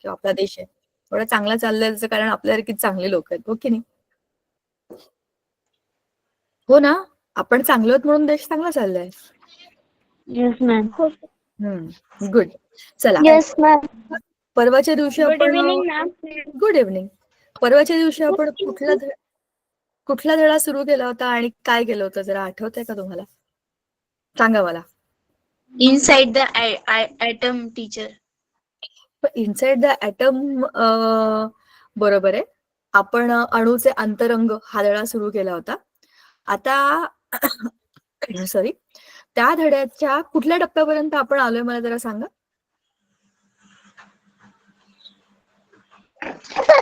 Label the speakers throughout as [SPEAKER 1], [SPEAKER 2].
[SPEAKER 1] किंवा आपला देश आहे थोडा चांगला चाललाय त्याचं कारण आपल्यासारखी चांगली लोक आहेत, हो की नाही? हो ना, आपण चांगलो आहोत म्हणून देश चांगला चाललाय.
[SPEAKER 2] Yes ma'am.
[SPEAKER 1] गुड. चला,
[SPEAKER 2] येस मॅम.
[SPEAKER 1] परवाच्या दिवशी
[SPEAKER 2] गुड
[SPEAKER 1] आपण
[SPEAKER 2] इव्हनिंग मॅम.
[SPEAKER 1] Good evening. परवाच्या दिवशी आपण कुठला धडा सुरू केला होता आणि काय केलं होतं जरा आठवतंय का तुम्हाला? सांगा मला.
[SPEAKER 2] Inside the atom teacher.
[SPEAKER 1] Inside the atom बरोबर आहे. आपण अणूचे अंतरंग हा धडा सुरू केला होता. आता सॉरी, त्या धड्याच्या कुठल्या टप्प्यापर्यंत आपण आलोय मला जरा सांगा.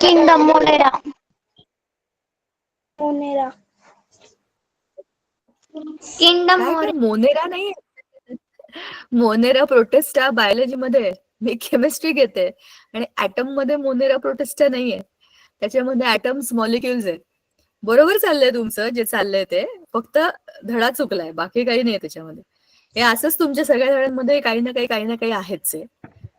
[SPEAKER 2] Kingdom Monera. मोनेरा. किंगडम
[SPEAKER 1] काय मोनेरा नाही, मोनेरा प्रोटेस्टा बायोलॉजी मध्ये, मी केमिस्ट्री घेते आणि ऍटम मध्ये मोनेरा प्रोटेस्टा नाहीये, त्याच्यामध्ये ऍटम्स मॉलिक्युल्स आहेत. बरोबर चाललंय तुमचं जे चाललंय ते, फक्त धडा चुकलाय, बाकी काही नाही त्याच्यामध्ये. हे असंच तुमच्या सगळ्या धड्यांमध्ये काही ना काही आहेच आहे.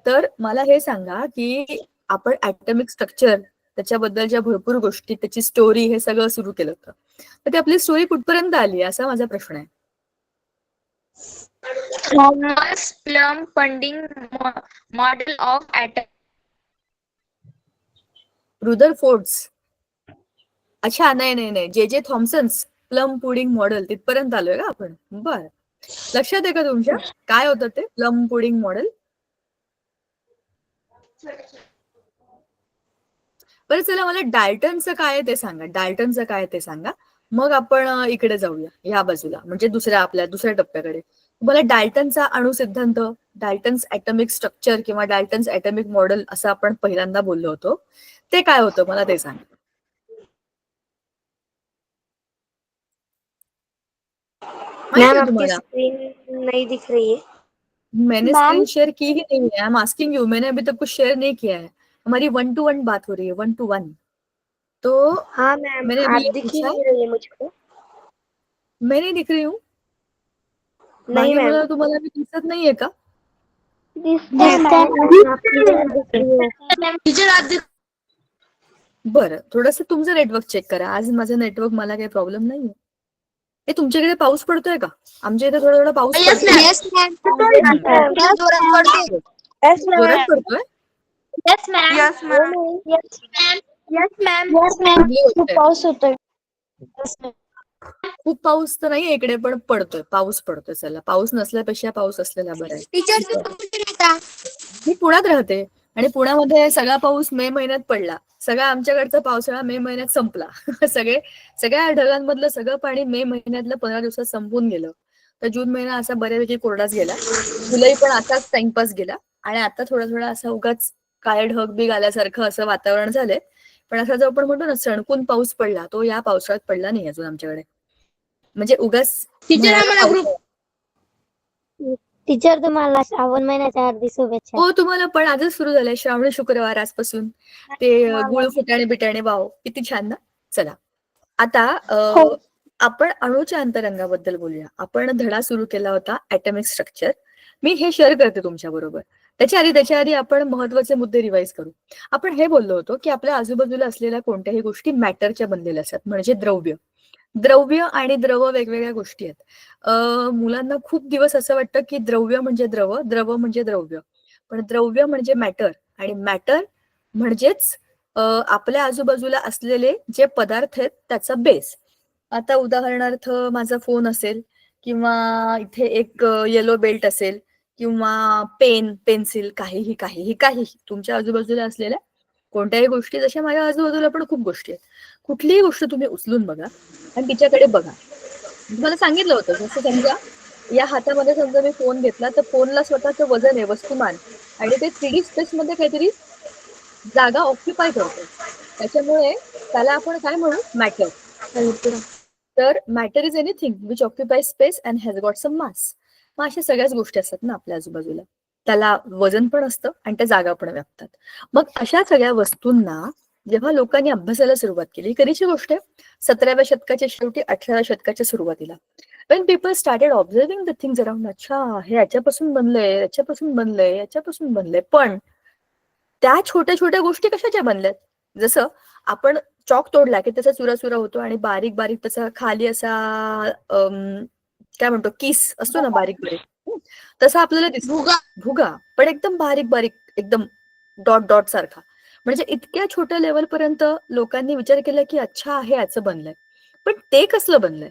[SPEAKER 1] तर मला हे सांगा की आपण ऍटमिक स्ट्रक्चर त्याच्याबद्दलच्या भरपूर गोष्टी, त्याची स्टोरी, हे सगळं सुरू केलं होतं. तर ती आपली स्टोरी कुठपर्यंत आली असा माझा प्रश्न आहे.
[SPEAKER 2] Thomas plum pudding model of atom.
[SPEAKER 1] Rutherford's. अच्छा, नाही, जे थॉम्सन्स प्लम पुडिंग मॉडेल, तिथपर्यंत आलोय का आपण? बर, लक्षात आहे का तुमच्या काय होतं ते प्लम पुडिंग मॉडेल? बरं चला, मला डाल्टनचं काय ते सांगा, मग आपण इकडे जाऊया या बाजूला, म्हणजे दुसऱ्या टप्प्याकडे. मला डाल्टनचा अणुसिद्धांत, डाल्टन्स ॲटॉमिक स्ट्रक्चर किंवा डाल्टन्स ॲटॉमिक मॉडेल असं आपण पहिल्यांदा बोललो होतो, ते काय होतं मला ते सांगा. माहिती है तुम्हाला?
[SPEAKER 2] स्क्रीन नहीं दिख रही है.
[SPEAKER 1] मैंने स्क्रीन शेयर की ही नहीं है. I am asking you. मैंने अभी तक कुछ शेयर नहीं किया है. हमारी 1-to-1 बात हो रही है, 1-to-1. तो
[SPEAKER 2] हाँ मैम,
[SPEAKER 1] मैंने
[SPEAKER 2] आप
[SPEAKER 1] अभी ये
[SPEAKER 2] दिख ही
[SPEAKER 1] पूछा,
[SPEAKER 2] नहीं रही है मुझको.
[SPEAKER 1] मैं नहीं दिख रही हूँ.
[SPEAKER 2] नहीं
[SPEAKER 1] बाकी
[SPEAKER 2] मैम.
[SPEAKER 1] मला तुम्हाला मी दिसत नाहीये का?
[SPEAKER 2] टीचर आप दिख.
[SPEAKER 1] बरं, थोडंसं तुमचं नेटवर्क चेक करा. आज माझं नेटवर्क, मला काही प्रॉब्लेम नाहीये. हे तुमच्याकडे पाऊस पडतोय का? आमच्या इथे थोडा पाऊस पडतोय.
[SPEAKER 2] Yes ma'am. जोरात पडतोय.
[SPEAKER 1] जोरात पडतोय.
[SPEAKER 2] Yes ma'am. Yes ma'am. Yes ma'am.
[SPEAKER 1] चांगली गोष्ट आहे.
[SPEAKER 2] पाऊस होतोय.
[SPEAKER 1] खूप पाऊस तर नाही इकडे, पण पाऊस पडतोय. चला, पाऊस नसल्यापेक्षा पाऊस असलेला बरा आहे.
[SPEAKER 2] टीचर
[SPEAKER 1] मी पुण्यात राहते आणि पुण्यामध्ये सगळा पाऊस मे महिन्यात पडला. सगळा आमच्याकडचा पावसाळा मे महिन्यात संपला. सगळ्या ढगांमधलं सगळं पाणी मे महिन्यातलं 15 दिवसात संपून गेलं. तर जून महिना असा बऱ्यापैकी कोरडाच गेला. जुलै पण असाच टाइमपास गेला आणि आता थोडा असा उगाच काळे ढग बिग आल्यासारखं असं वातावरण झालंय. पण असा जो आपण म्हणतो ना सणकून पाऊस पडला, तो या पावसाळ्यात पडला नाही अजून आमच्याकडे. म्हणजे उगाच
[SPEAKER 2] टीचर
[SPEAKER 1] म्हणायला
[SPEAKER 2] आम्हाला ग्रुप.
[SPEAKER 1] पावसाळा.
[SPEAKER 2] टीचर तुम्हाला श्रावण महिन्याच्या हार्दिक शुभेच्छा.
[SPEAKER 1] हो, तुम्हाला पण आजच सुरू झालंय श्रावणी शुक्रवार आजपासून. ते गुळ फुटाणे बिटाणे, वाव किती छान ना. चला, आता आपण अणूच्या अंतरंगाबद्दल बोलूया. आपण धडा सुरू केला होता ॲटॉमिक स्ट्रक्चर. मी हे शेअर करते तुमच्या बरोबर. त्याच्या आधी आपण महत्वाचे मुद्दे रिवाइज करू. आपण हे बोललो होतो की आपल्या आजूबाजूला असलेल्या कोणत्याही गोष्टी मॅटरच्या बनलेल्या असतात, म्हणजे द्रव्य आणि द्रव वेगवेगळ्या गोष्टी आहेत. मुलांना खूप दिवस असं वाटतं की द्रव्य म्हणजे द्रव म्हणजे द्रव्य, पण द्रव्य म्हणजे मॅटर आणि मॅटर म्हणजेच आपल्या आजूबाजूला असलेले जे पदार्थ आहेत त्याचा बेस. आता उदाहरणार्थ माझा फोन असेल किंवा इथे एक येलो बेल्ट असेल किंवा पेन, पेन्सिल, काहीही तुमच्या आजूबाजूला असलेल्या कोणत्याही गोष्टी, जशा माझ्या आजूबाजूला पण खूप गोष्टी आहेत. कुठलीही गोष्ट तुम्ही उचलून बघा आणि तिच्याकडे बघा. तुम्हाला सांगितलं होतं, जसं समजा या हातामध्ये समजा मी फोन घेतला, तर फोनला स्वतःचं वजन आहे, वस्तुमान, आणि ते 3D स्पेस मध्ये काहीतरी जागा ऑक्युपाय करतो. त्याच्यामुळे त्याला आपण काय म्हणू? मॅटर. तर matter is anything which occupy space and has got some mass. मग अशा सगळ्याच गोष्टी असतात ना आपल्या आजूबाजूला, त्याला वजन पण असतं आणि त्या जागा पण व्यापतात. मग अशा सगळ्या वस्तूंना जेव्हा लोकांनी अभ्यासाला सुरुवात केली, कधीची गोष्ट आहे, 17व्या शतकाच्या शेवटी 18व्या शतकाच्या सुरुवातीला, when people started observing the things around, अच्छा हे याच्यापासून बनलंय, पण त्या छोट्या छोट्या गोष्टी कशाच्या बनल्यात? जसं आपण चॉक तोडला की त्याचा चुरा होतो आणि बारीक बारीक त्याचा खाली असा काय म्हणतो किस असतो ना बारीक बारीक, तसा आपल्याला दिसतो भुगा, पण एकदम बारीक बारीक, एकदम डॉट डॉट सारखा. म्हणजे इतक्या छोट्या लेवल पर्यंत लोकांनी विचार केला की अच्छा हे याचं बनलंय. पण ते कसलं बनलंय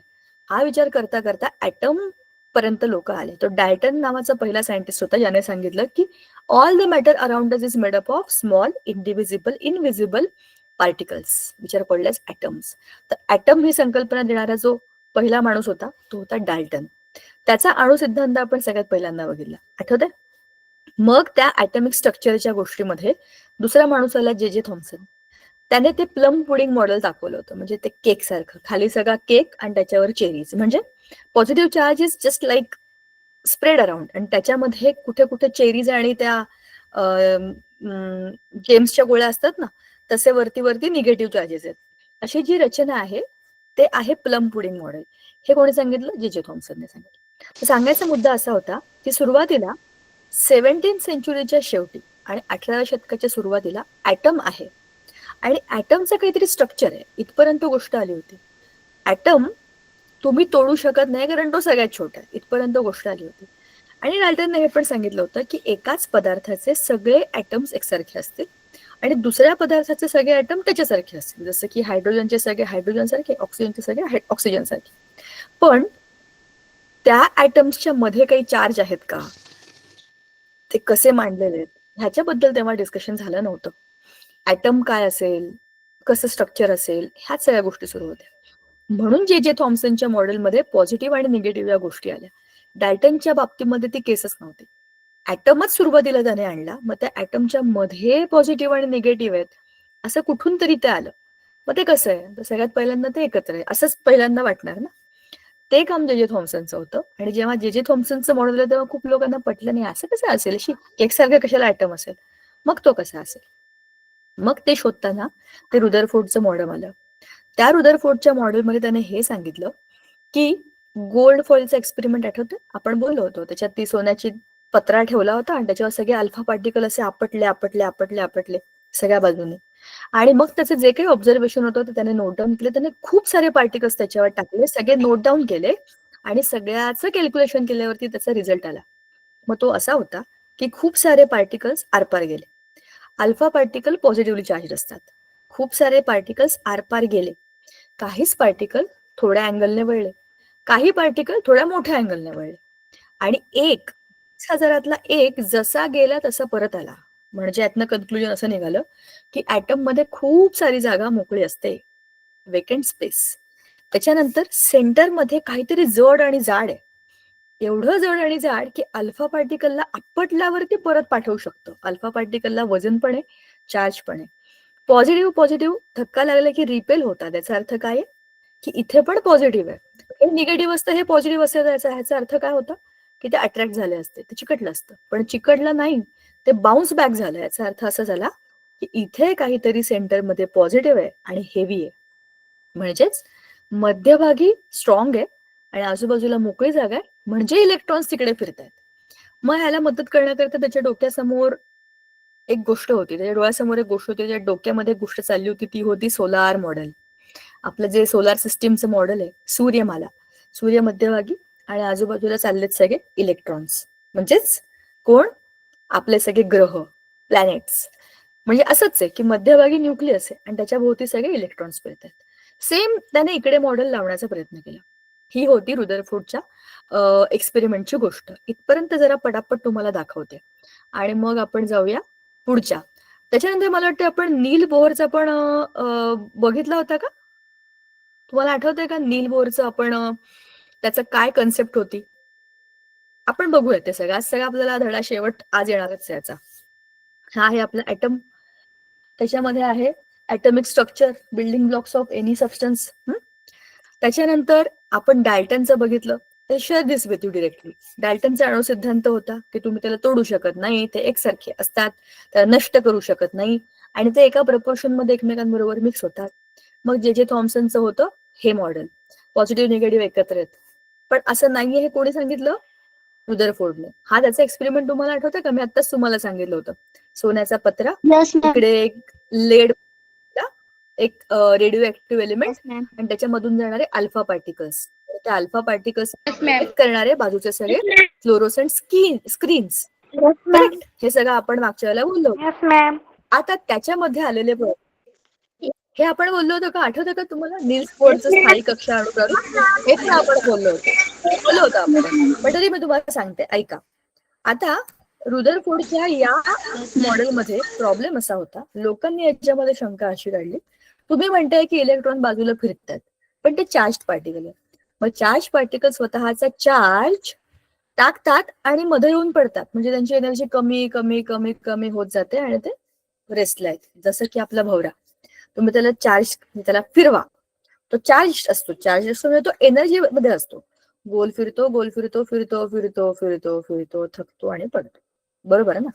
[SPEAKER 1] हा विचार करता करता ऍटम पर्यंत लोक आले. तो डाल्टन नावाचा पहिला सायंटिस्ट होता ज्याने सांगितलं की all the matter around us is made of small invisible particles which are called as atoms. तर ऍटम ही संकल्पना देणारा जो पहिला माणूस होता तो होता डाल्टन. त्याचा अणु सिद्धांत आपण सगळ्यात पहिल्यांदा बघितला, आठवतंय? मग त्या ऍटमिक स्ट्रक्चरच्या गोष्टीमध्ये दुसरा माणूस आला जे थॉम्सन. त्याने ते प्लम पुडिंग मॉडेल दाखवलं होतं, म्हणजे ते केक सारखं, खाली सगळा केक आणि त्याच्यावर चेरीज, म्हणजे positive charge is just like spread around, आणि त्याच्यामध्ये कुठे कुठे चेरीज आणि त्या जेम्सच्या गोळ्या असतात ना, तसे वरती वरती निगेटिव्ह चार्जेस आहेत. अशी जी रचना आहे ते आहे प्लम पुडिंग मॉडेल. हे कोणी सांगितलं? जे थॉम्सनने सांगितलं. सांगायचा मुद्दा असा होता की सुरुवातीला 17th सेंचुरीच्या शेवटी आणि 18व्या शतकाच्या सुरुवातीला ऍटम आहे आणि ऍटमचं काहीतरी स्ट्रक्चर आहे, इथपर्यंत गोष्ट आली होती. ऍटम तुम्ही तोडू शकत नाही कारण तो सगळ्यात छोटा आहे, इथपर्यंत गोष्ट आली होती. आणि डाल्टनने हे पण सांगितलं होतं की एकाच पदार्थाचे सगळे ऍटम्स एकसारखे असतील आणि दुसऱ्या पदार्थाचे सगळे ऍटम त्याच्यासारखे असतील, जसं की हायड्रोजनचे सगळे हायड्रोजन सारखे, ऑक्सिजनचे सगळे ऑक्सिजन सारखे. पण त्या ऍटम्सच्या मध्ये काही चार्ज आहेत का, ते कसे मांडलेले आहेत, ह्याच्याबद्दल तेव्हा डिस्कशन झालं नव्हतं. ऍटम काय असेल, कसं स्ट्रक्चर असेल, ह्याच सगळ्या गोष्टी सुरू होत्या. म्हणून जे थॉम्सनच्या मॉडेलमध्ये पॉझिटिव्ह आणि निगेटिव्ह या गोष्टी आल्या. डाल्टनच्या बाबतीमध्ये ती केसच नव्हती. ऍटमच सुरुवातीला त्याने आणला, मग त्या ऍटमच्या मध्ये पॉझिटिव्ह आणि निगेटिव्ह आहेत असं कुठून तरी ते आलं. मग ते कसं आहे, तर सगळ्यात पहिल्यांदा ते एकत्र आहे असंच पहिल्यांदा वाटणार ना. ते काम जे थॉम्सनचं होतं. आणि जेव्हा जे थॉम्सनचं मॉडेल तेव्हा खूप लोकांना पटलं नाही, असं कसं असेल, एकसारखं कशाला ऍटम असेल, मग तो कसा असेल. मग ते शोधताना ते रुदरफोर्डचं मॉडेल आलं. त्या रुदरफोर्डच्या मॉडेलमध्ये त्याने हे सांगितलं की गोल्ड फॉईलचा एक्सपेरिमेंट आठवतं, आपण बोललो होतो, त्याच्यात ती सोन्याची पत्रा ठेवला होता आणि त्याच्यावर सगळे अल्फा पार्टिकल असे आपटले आपटले आपटले आपटले सगळ्या बाजूने. आणि मग त्याचे जे काही ऑब्झर्वेशन होतं ते त्याने नोट डाऊन केले. त्याने खूप सारे पार्टिकल्स त्याच्यावर टाकले, सगळे नोट डाऊन केले आणि सगळ्याचं कॅल्क्युलेशन केल्यावरती त्याचा रिझल्ट आला. मग तो असा होता की खूप सारे पार्टिकल्स आरपार गेले. अल्फा पार्टिकल पॉझिटिव्हली चार्ज असतात, खूप सारे पार्टिकल्स आरपार गेले. काहीच पार्टिकल थोड्या अँगलने वळले, काही पार्टिकल थोड्या मोठ्या अँगलने वळले आणि 1,000 एक जसा गेला तसा परत आला. म्हणजे यातनं कन्क्लुजन असं निघालं की ऍटम मध्ये खूप सारी जागा मोकळी असते, वेकंट स्पेस. त्याच्यानंतर सेंटर मध्ये काहीतरी जड आणि जाड आहे, एवढं जड आणि जाड की अल्फा पार्टिकलला आपटल्यावरती परत पाठवू शकतो. अल्फा पार्टिकलला वजन पण आहे, चार्ज पण आहे. पॉझिटिव्ह पॉझिटिव्ह धक्का लागला की रिपेल होतात. याचा अर्थ काय आहे की इथे पण पॉझिटिव्ह आहे, हे निगेटिव्ह असतं, हे पॉझिटिव्ह असतं. ह्याचा अर्थ काय होता की ते अट्रॅक्ट झाले असते, ते चिकटलं असतं. पण चिकटलं नाही, ते बाउन्स बॅक झालं. याचा अर्थ असा झाला की इथे काहीतरी सेंटरमध्ये पॉझिटिव्ह आहे आणि हेवी आहे, म्हणजेच मध्यभागी स्ट्रॉंग आहे आणि आजूबाजूला मोकळी जागा आहे, म्हणजे इलेक्ट्रॉन्स तिकडे फिरतायत. मग ह्याला मदत करण्याकरता त्याच्या डोक्यासमोर एक गोष्ट होती, त्याच्या डोळ्यासमोर एक गोष्ट होती, त्याच्या डोक्यामध्ये एक गोष्ट चालली होती, ती होती सोलार मॉडेल. आपलं जे सोलार सिस्टीमचं मॉडेल आहे, सूर्यमाला, सूर्य मध्यभागी आणि आजूबाजूला चाललेत सगळे इलेक्ट्रॉन्स, म्हणजेच कोण, आपले सगळे ग्रह, प्लॅनेट्स. म्हणजे असंच आहे की मध्यभागी न्यूक्लियस आहे आणि त्याच्या भोवती सगळे इलेक्ट्रॉन्स फिरतात. सेम त्याने इकडे मॉडेल लावण्याचा प्रयत्न केला. ही होती रुदरफोर्डच्या एक्सपेरिमेंटची गोष्ट. इथपर्यंत जरा पटापट तुम्हाला दाखवते आणि मग आपण जाऊया पुढच्या. त्याच्यानंतर मला वाटतं आपण नील बोहरचा पण बघितला होता का? तुम्हाला आठवतंय का नील बोहरचं आपण त्याचं काय कन्सेप्ट होती? आपण बघूया ते सगळं. आज सगळं आपल्याला धडा शेवट आज येणारच आहे याचा. हा आहे आपला ऍटम, त्याच्यामध्ये आहे atomic structure, building blocks of any substance. त्याच्यानंतर आपण डाल्टनचं बघितलं, ते share this with you directly. डाल्टनचा अणु सिद्धांत होता की तुम्ही त्याला तोडू शकत नाही, ते एकसारखे असतात, त्याला नष्ट करू शकत नाही आणि ते एका प्रपोर्शन मध्ये एकमेकांबरोबर मिक्स होतात. मग जे थॉम्सनचं होतं हे मॉडेल, पॉझिटिव्ह निगेटिव्ह एकत्र आहेत. पण असं नाहीये हे कोणी सांगितलं? रुदरफोर्डने. हा त्याचा एक्सपेरिमेंट तुम्हाला आठवतं का? मी आत्ताच तुम्हाला सांगितलं होतं. सोन्याचा पत्रा,
[SPEAKER 2] Yes, ma'am.
[SPEAKER 1] इकडे एक लेड, एक radio active element
[SPEAKER 2] Yes, ma'am.
[SPEAKER 1] आणि त्याच्यामधून जाणारे अल्फा पार्टिकल्स. त्या अल्फा पार्टिकल्स
[SPEAKER 2] Yes, ma'am.
[SPEAKER 1] करणारे बाजूचे सगळे fluorescent screens.
[SPEAKER 2] Yes, ma'am.
[SPEAKER 1] Correct. हे सगळं आपण मागच्या वेळेला बोललो.
[SPEAKER 2] Yes, ma'am.
[SPEAKER 1] आता त्याच्यामध्ये आलेले हे आपण बोललो होतो का, आठवतं का तुम्हाला? नील्स बोरचं स्थायी कक्षा अणुप्रारूप, हे पण आपण बोललो होतो आपण. पण तरी मी तुम्हाला सांगते, ऐका. आता रुदरफोर्डच्या या मॉडेलमध्ये प्रॉब्लेम असा होता, लोकांनी याच्यामध्ये शंका अशी काढली, तुम्ही म्हणताय की इलेक्ट्रॉन बाजूला फिरतात, पण ते चार्ज पार्टिकल आहे. मग चार्ज पार्टिकल स्वतःचा चार्ज टाकतात आणि मध्ये येऊन पडतात, म्हणजे त्यांची एनर्जी कमी कमी कमी कमी होत जाते आणि ते रेस्टला येते. जसं की आपला भवरा, तुम्ही त्याला फिरवा, तो चार्ज असतो म्हणजे तो एनर्जी मध्ये असतो. गोल फिरतो, गोल फिरतो, फिरतो फिरतो फिरतो फिरतो, थकतो आणि पडतो. बरोबर आहे ना?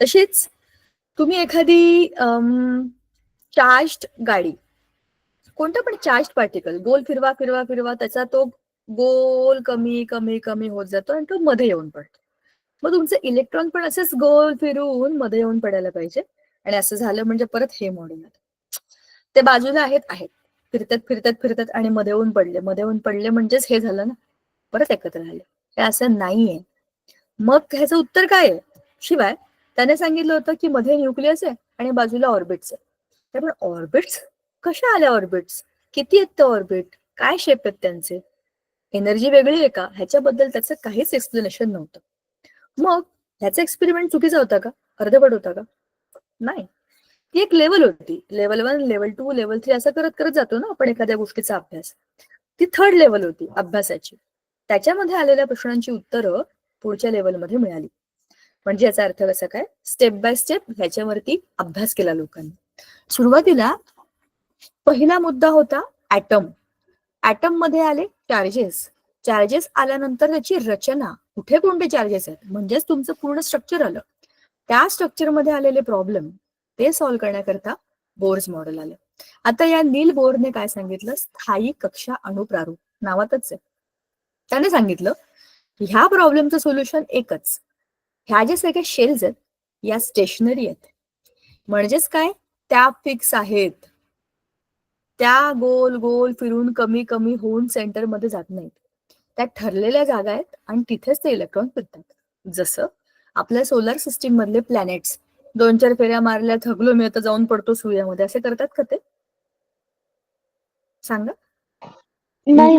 [SPEAKER 1] तशीच तुम्ही एखादी चार्ज गाडी, कोणता पण चार्ज पार्टिकल गोल फिरवा फिरवा फिरवा, त्याचा तो गोल कमी कमी कमी होत जातो आणि तो मध्ये येऊन पडतो. मग तुमचे इलेक्ट्रॉन पण असेच गोल फिरून मध्ये येऊन पडायला पाहिजे. आणि असं झालं म्हणजे परत हे मॉडेल ते बाजूला आहेत फिरतात फिरतात फिरतात आणि मध्ये येऊन पडले म्हणजेच हे झालं ना, परत एकत्र झाले. हे असं नाहीये. मग ह्याचं उत्तर काय आहे? शिवाय त्याने सांगितलं होतं की मध्ये न्यूक्लियस आहे आणि बाजूला ऑर्बिट्स आहे. पण ऑर्बिट्स कशा आल्या? ऑर्बिट्स किती आहेत? ते ऑर्बिट काय शेप आहेत त्यांचे? एनर्जी वेगळी आहे का? ह्याच्याबद्दल त्याचं काहीच एक्सप्लेनेशन नव्हतं. मग ह्याचा एक्सपेरिमेंट चुकीचा होता का? अर्धवट होता का? नाही. ती एक लेवल होती. लेवल 1, लेवल 2, लेवल 3 असं करत करत जातो ना आपण एखाद्या गोष्टीचा अभ्यास. ती 3rd लेवल होती अभ्यासाची. त्याच्यामध्ये आलेल्या प्रश्नांची उत्तरं पुढच्या लेवलमध्ये मिळाली. म्हणजे याचा अर्थ कसा काय? स्टेप बाय स्टेप ह्याच्यावरती अभ्यास केला लोकांनी. सुरुवातीला पहिला मुद्दा होता ऍटम. ऍटम मध्ये आले चार्जेस आल्यानंतर त्याची रचना, कुठे कोणते चार्जेस आहेत, म्हणजेच तुमचं पूर्ण स्ट्रक्चर आलं. त्या स्ट्रक्चरमध्ये आलेले प्रॉब्लेम ते सॉल्व्ह करण्याकरता बोर्स मॉडेल आलं. आता या नील बोरने काय सांगितलं? स्थायी कक्षा अणुप्रारूप नावातच आहे. त्याने सांगितलं की ह्या प्रॉब्लेमचं सोल्युशन एकच. ह्या ज्या सगळ्या शेल्स आहेत या स्टेशनरी आहेत. म्हणजेच काय? त्या फिक्स आहेत. त्या गोल गोल फिरून कमी कमी होऊन सेंटरमध्ये जात नाहीत. त्या ठरलेल्या जागा आहेत आणि तिथेच ते इलेक्ट्रॉन फिरतात. जसं आपल्या सोलर सिस्टीम मधले प्लॅनेट्स 2-4 फेऱ्या मारल्या, थकलो मी आता जाऊन पडतो सूर्यामध्ये, असे करतात का ते? सांगा.
[SPEAKER 2] नाही.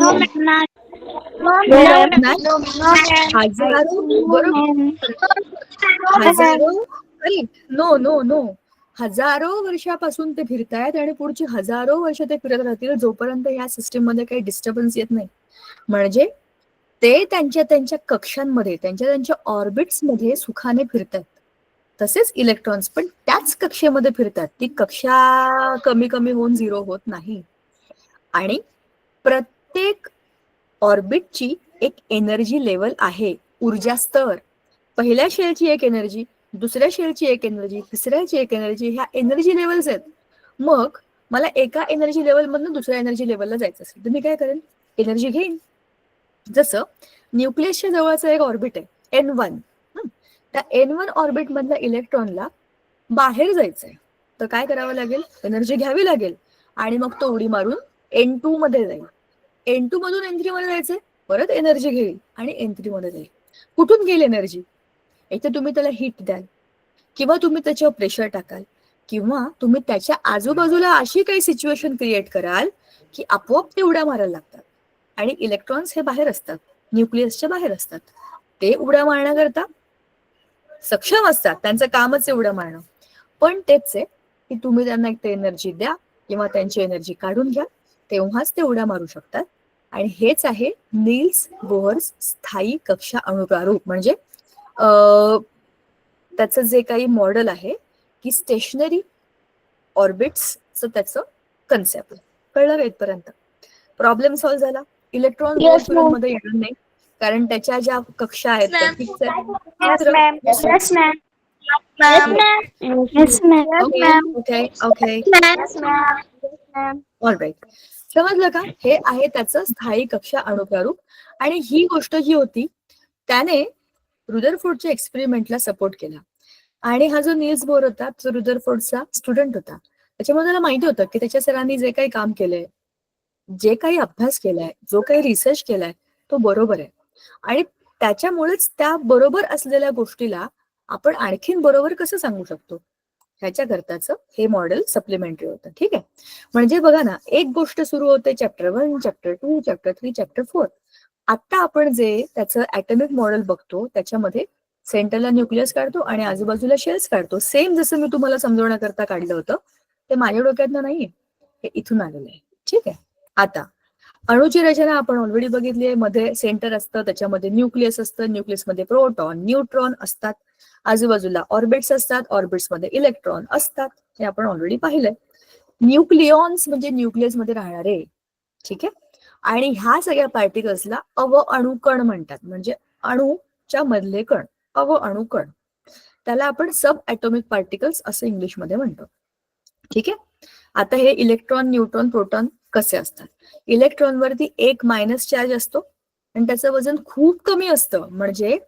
[SPEAKER 1] हजारो वर्षापासून ते फिरतायत आणि पुढची हजारो वर्ष ते फिरत राहतील जोपर्यंत या सिस्टीम मध्ये काही डिस्टर्बन्स येत नाही. म्हणजे ते त्यांच्या कक्षांमध्ये, त्यांच्या ऑर्बिट्स मध्ये सुखाने फिरतात. तसेच इलेक्ट्रॉन्स पण त्याच कक्षेमध्ये फिरतात. ती कक्षा कमी कमी होऊन 0 होत नाही. आणि प्रत्येक ऑर्बिटची एक एनर्जी लेवल आहे, ऊर्जा स्तर. पहिल्या शेलची एक एनर्जी, दुसऱ्या शेलची एक एनर्जी, तिसऱ्याची एक एनर्जी, ह्या एनर्जी लेवल्स आहेत. मग मला एका एनर्जी लेवल मधून दुसऱ्या एनर्जी लेवलला जायचं असेल तर मी काय करेन? एनर्जी घेईन. जसं न्यूक्लियसच्या जवळचं एक ऑर्बिट आहे N1. त्या N1 ऑर्बिट मधल्या इलेक्ट्रॉनला बाहेर जायचंय तर काय करावं लागेल? एनर्जी घ्यावी लागेल आणि मग तो उडी मारून N2 मध्ये जाईल. N2 मधून N3 मध्ये जायचंय, परत एनर्जी घेईल आणि N3 मध्ये जाईल. कुठून घेईल एनर्जी? एक तर तुम्ही त्याला हिट द्याल, किंवा तुम्ही त्याच्यावर प्रेशर टाकाल, किंवा तुम्ही त्याच्या आजूबाजूला अशी काही सिच्युएशन क्रिएट कराल की आपोआप ते उड्या मारायला लागतात. आणि इलेक्ट्रॉन्स हे बाहेर असतात, न्यूक्लियसच्या बाहेर असतात. ते उड्या मारण्याकरता सक्षम असतात, त्यांचं कामच आहे उड्या मारणं. पण तेच आहे की तुम्ही त्यांना एक एनर्जी द्या किंवा त्यांची एनर्जी काढून घ्या, तेव्हाच ते उड्या मारू शकतात. आणि हेच आहे नील्स बोहर्स स्थायी कक्षा अणुप्रारूप. म्हणजे त्याचं जे काही मॉडेल आहे की स्टेशनरी ऑर्बिट्सचं त्याचं कन्सेप्ट. कळलं का इथपर्यंत? प्रॉब्लेम सॉल्व्ह झाला. इलेक्ट्रॉन गोल फिरून मध्ये येणार नाही कारण त्याच्या ज्या कक्षा आहेत त्या फिक्स आहेत. ऑलराईट, समजलं का? हे आहे त्याचं स्थायी कक्षा अणुप्रारूप. आणि ही गोष्ट जी होती त्याने रुदरफोर्डच्या एक्सपेरिमेंटला सपोर्ट केला. आणि हा जो निल्स बोर होता तो रुदरफोर्डचा स्टुडंट होता. त्याच्यामुळे त्याला माहिती होतं की त्याच्या सरांनी जे काही काम केलंय, जे काही अभ्यास केलाय, जो काही रिसर्च केलाय तो बरोबर आहे. आणि त्याच्यामुळेच त्या बरोबर असलेल्या गोष्टीला आपण आणखीन बरोबर कसं सांगू शकतो ह्याच्याकरताचं हे मॉडेल सप्लिमेंटरी होतं. ठीक आहे. म्हणजे बघा ना, एक गोष्ट सुरू होते चॅप्टर 1, चॅप्टर 2, चॅप्टर 3, चॅप्टर 4. आता आपण जे त्याचं ॲटॉमिक मॉडेल बघतो त्याच्यामध्ये सेंटरला न्यूक्लियस काढतो आणि आजूबाजूला शेल्स काढतो. सेम जसं मी तुम्हाला समजवण्याकरता काढलं होतं ते माझ्या डोक्यातनं नाहीये, हे इथून आलेलं आहे. ठीक आहे. आता अणूची रचना आपण ऑलरेडी बघितली आहे. मध्ये सेंटर असतं, त्याच्यामध्ये न्यूक्लियस असतं, न्यूक्लियसमध्ये प्रोटॉन, न्यूट्रॉन असतात, आजूबाजूला ऑर्बिट्स असतात, ऑर्बिट्समध्ये इलेक्ट्रॉन असतात, हे आपण ऑलरेडी पाहिलंय. न्यूक्लियॉन्स म्हणजे न्यूक्लियसमध्ये राहणारे. ठीक आहे. आणि ह्या सगळ्या पार्टिकल्सला अवअणुकण म्हणतात, म्हणजे अणूच्या मधले कण, अवअणुकण. त्याला आपण सब ॲटॉमिक पार्टिकल्स असं इंग्लिशमध्ये म्हणतो. ठीक आहे. आता हे इलेक्ट्रॉन, न्यूट्रॉन, प्रोटॉन कसे असतात? इलेक्ट्रॉनवरती एक मायनस चार्ज असतो आणि त्याचं वजन खूप कमी असतं, म्हणजे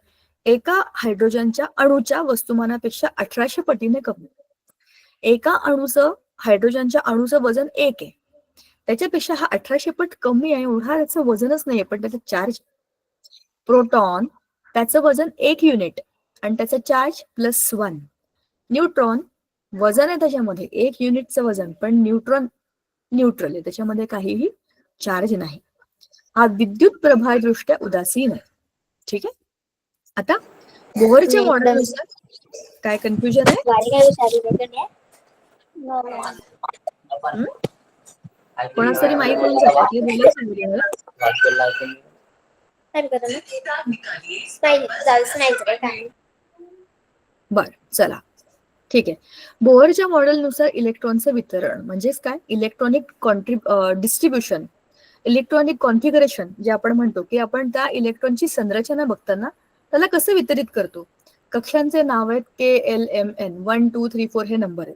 [SPEAKER 1] एका हायड्रोजनच्या अणूच्या वस्तुमानापेक्षा 1800 पटीने कमी. एका अणूचं, हायड्रोजनच्या अणूचं वजन 1 आहे, त्याच्यापेक्षा हा 1800 पट कमी आहे, एवढा त्याचं वजनच नाहीये, पण त्याचं चार्ज. प्रोटॉन, त्याचं वजन 1 युनिट आणि त्याचं चार्ज +1. न्यूट्रॉन, वजन आहे त्याच्यामध्ये 1 युनिटचं वजन, पण न्यूट्रॉन न्यूट्रल आहे, त्याच्यामध्ये काहीही चार्ज नाही. हा विद्युत प्रभारदृष्ट्या उदासीन आहे. ठीक आहे. आता बोहरच्या मॉडेलनुसार काय कन्फ्युजन आहे? कोणाच तरी माईक ऑन झालं, हे बोलायचं नाही मला. बर, चला ठीक आहे. बोहरच्या मॉडेलनुसार इलेक्ट्रॉनचं वितरण म्हणजेच काय? इलेक्ट्रॉनिक डिस्ट्रीब्युशन, इलेक्ट्रॉनिक कॉन्फिगरेशन जे आपण म्हणतो, की आपण त्या इलेक्ट्रॉनची संरचना बघताना त्याला कसं वितरित करतो. कक्षांचे नाव आहेत KLMN 1 2 3 4 हे नंबर आहेत.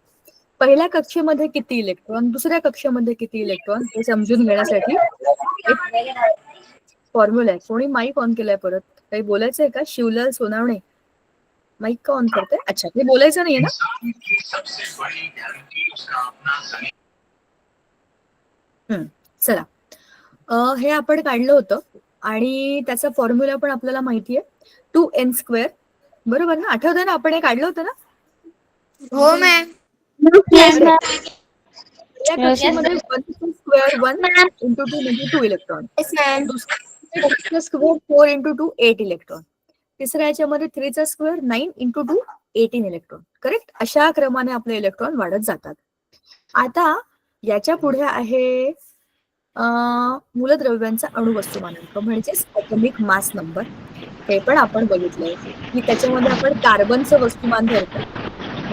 [SPEAKER 1] पहिल्या कक्षेमध्ये किती इलेक्ट्रॉन, दुसऱ्या कक्षेमध्ये किती इलेक्ट्रॉन हे समजून घेण्यासाठी फॉर्म्युला आहे. कोणी माईक ऑन केलाय परत? काही बोलायचंय का? शिवलाल सोनावणे माईक का ऑन करते? अच्छा, हे बोलायचं नाहीये ना? चला, हे आपण काढलं होतं आणि त्याचा फॉर्म्युला पण आपल्याला माहिती आहे, 2n². बरोबर ना? आठवतंय ना, आपण हे काढलं होतं ना?
[SPEAKER 2] हो मॅम.
[SPEAKER 1] या कक्षेमध्ये 1 × 2 म्हणजे 2 इलेक्ट्रॉन, दुसऱ्या स्क्वेअर 4 × 2 8 इलेक्ट्रॉन, तिसऱ्या याच्यामध्ये 3 9 × 2 18 इलेक्ट्रॉन. करेक्ट? अशा क्रमाने आपले इलेक्ट्रॉन वाढत जातात. आता याच्या पुढे आहे मूलद्रव्यांचा अणुवस्तुमानांक म्हणजेच ॲटॉमिक मास नंबर. हे पण आपण बघितलंय की त्याच्यामध्ये आपण कार्बनचं वस्तुमान धरतो.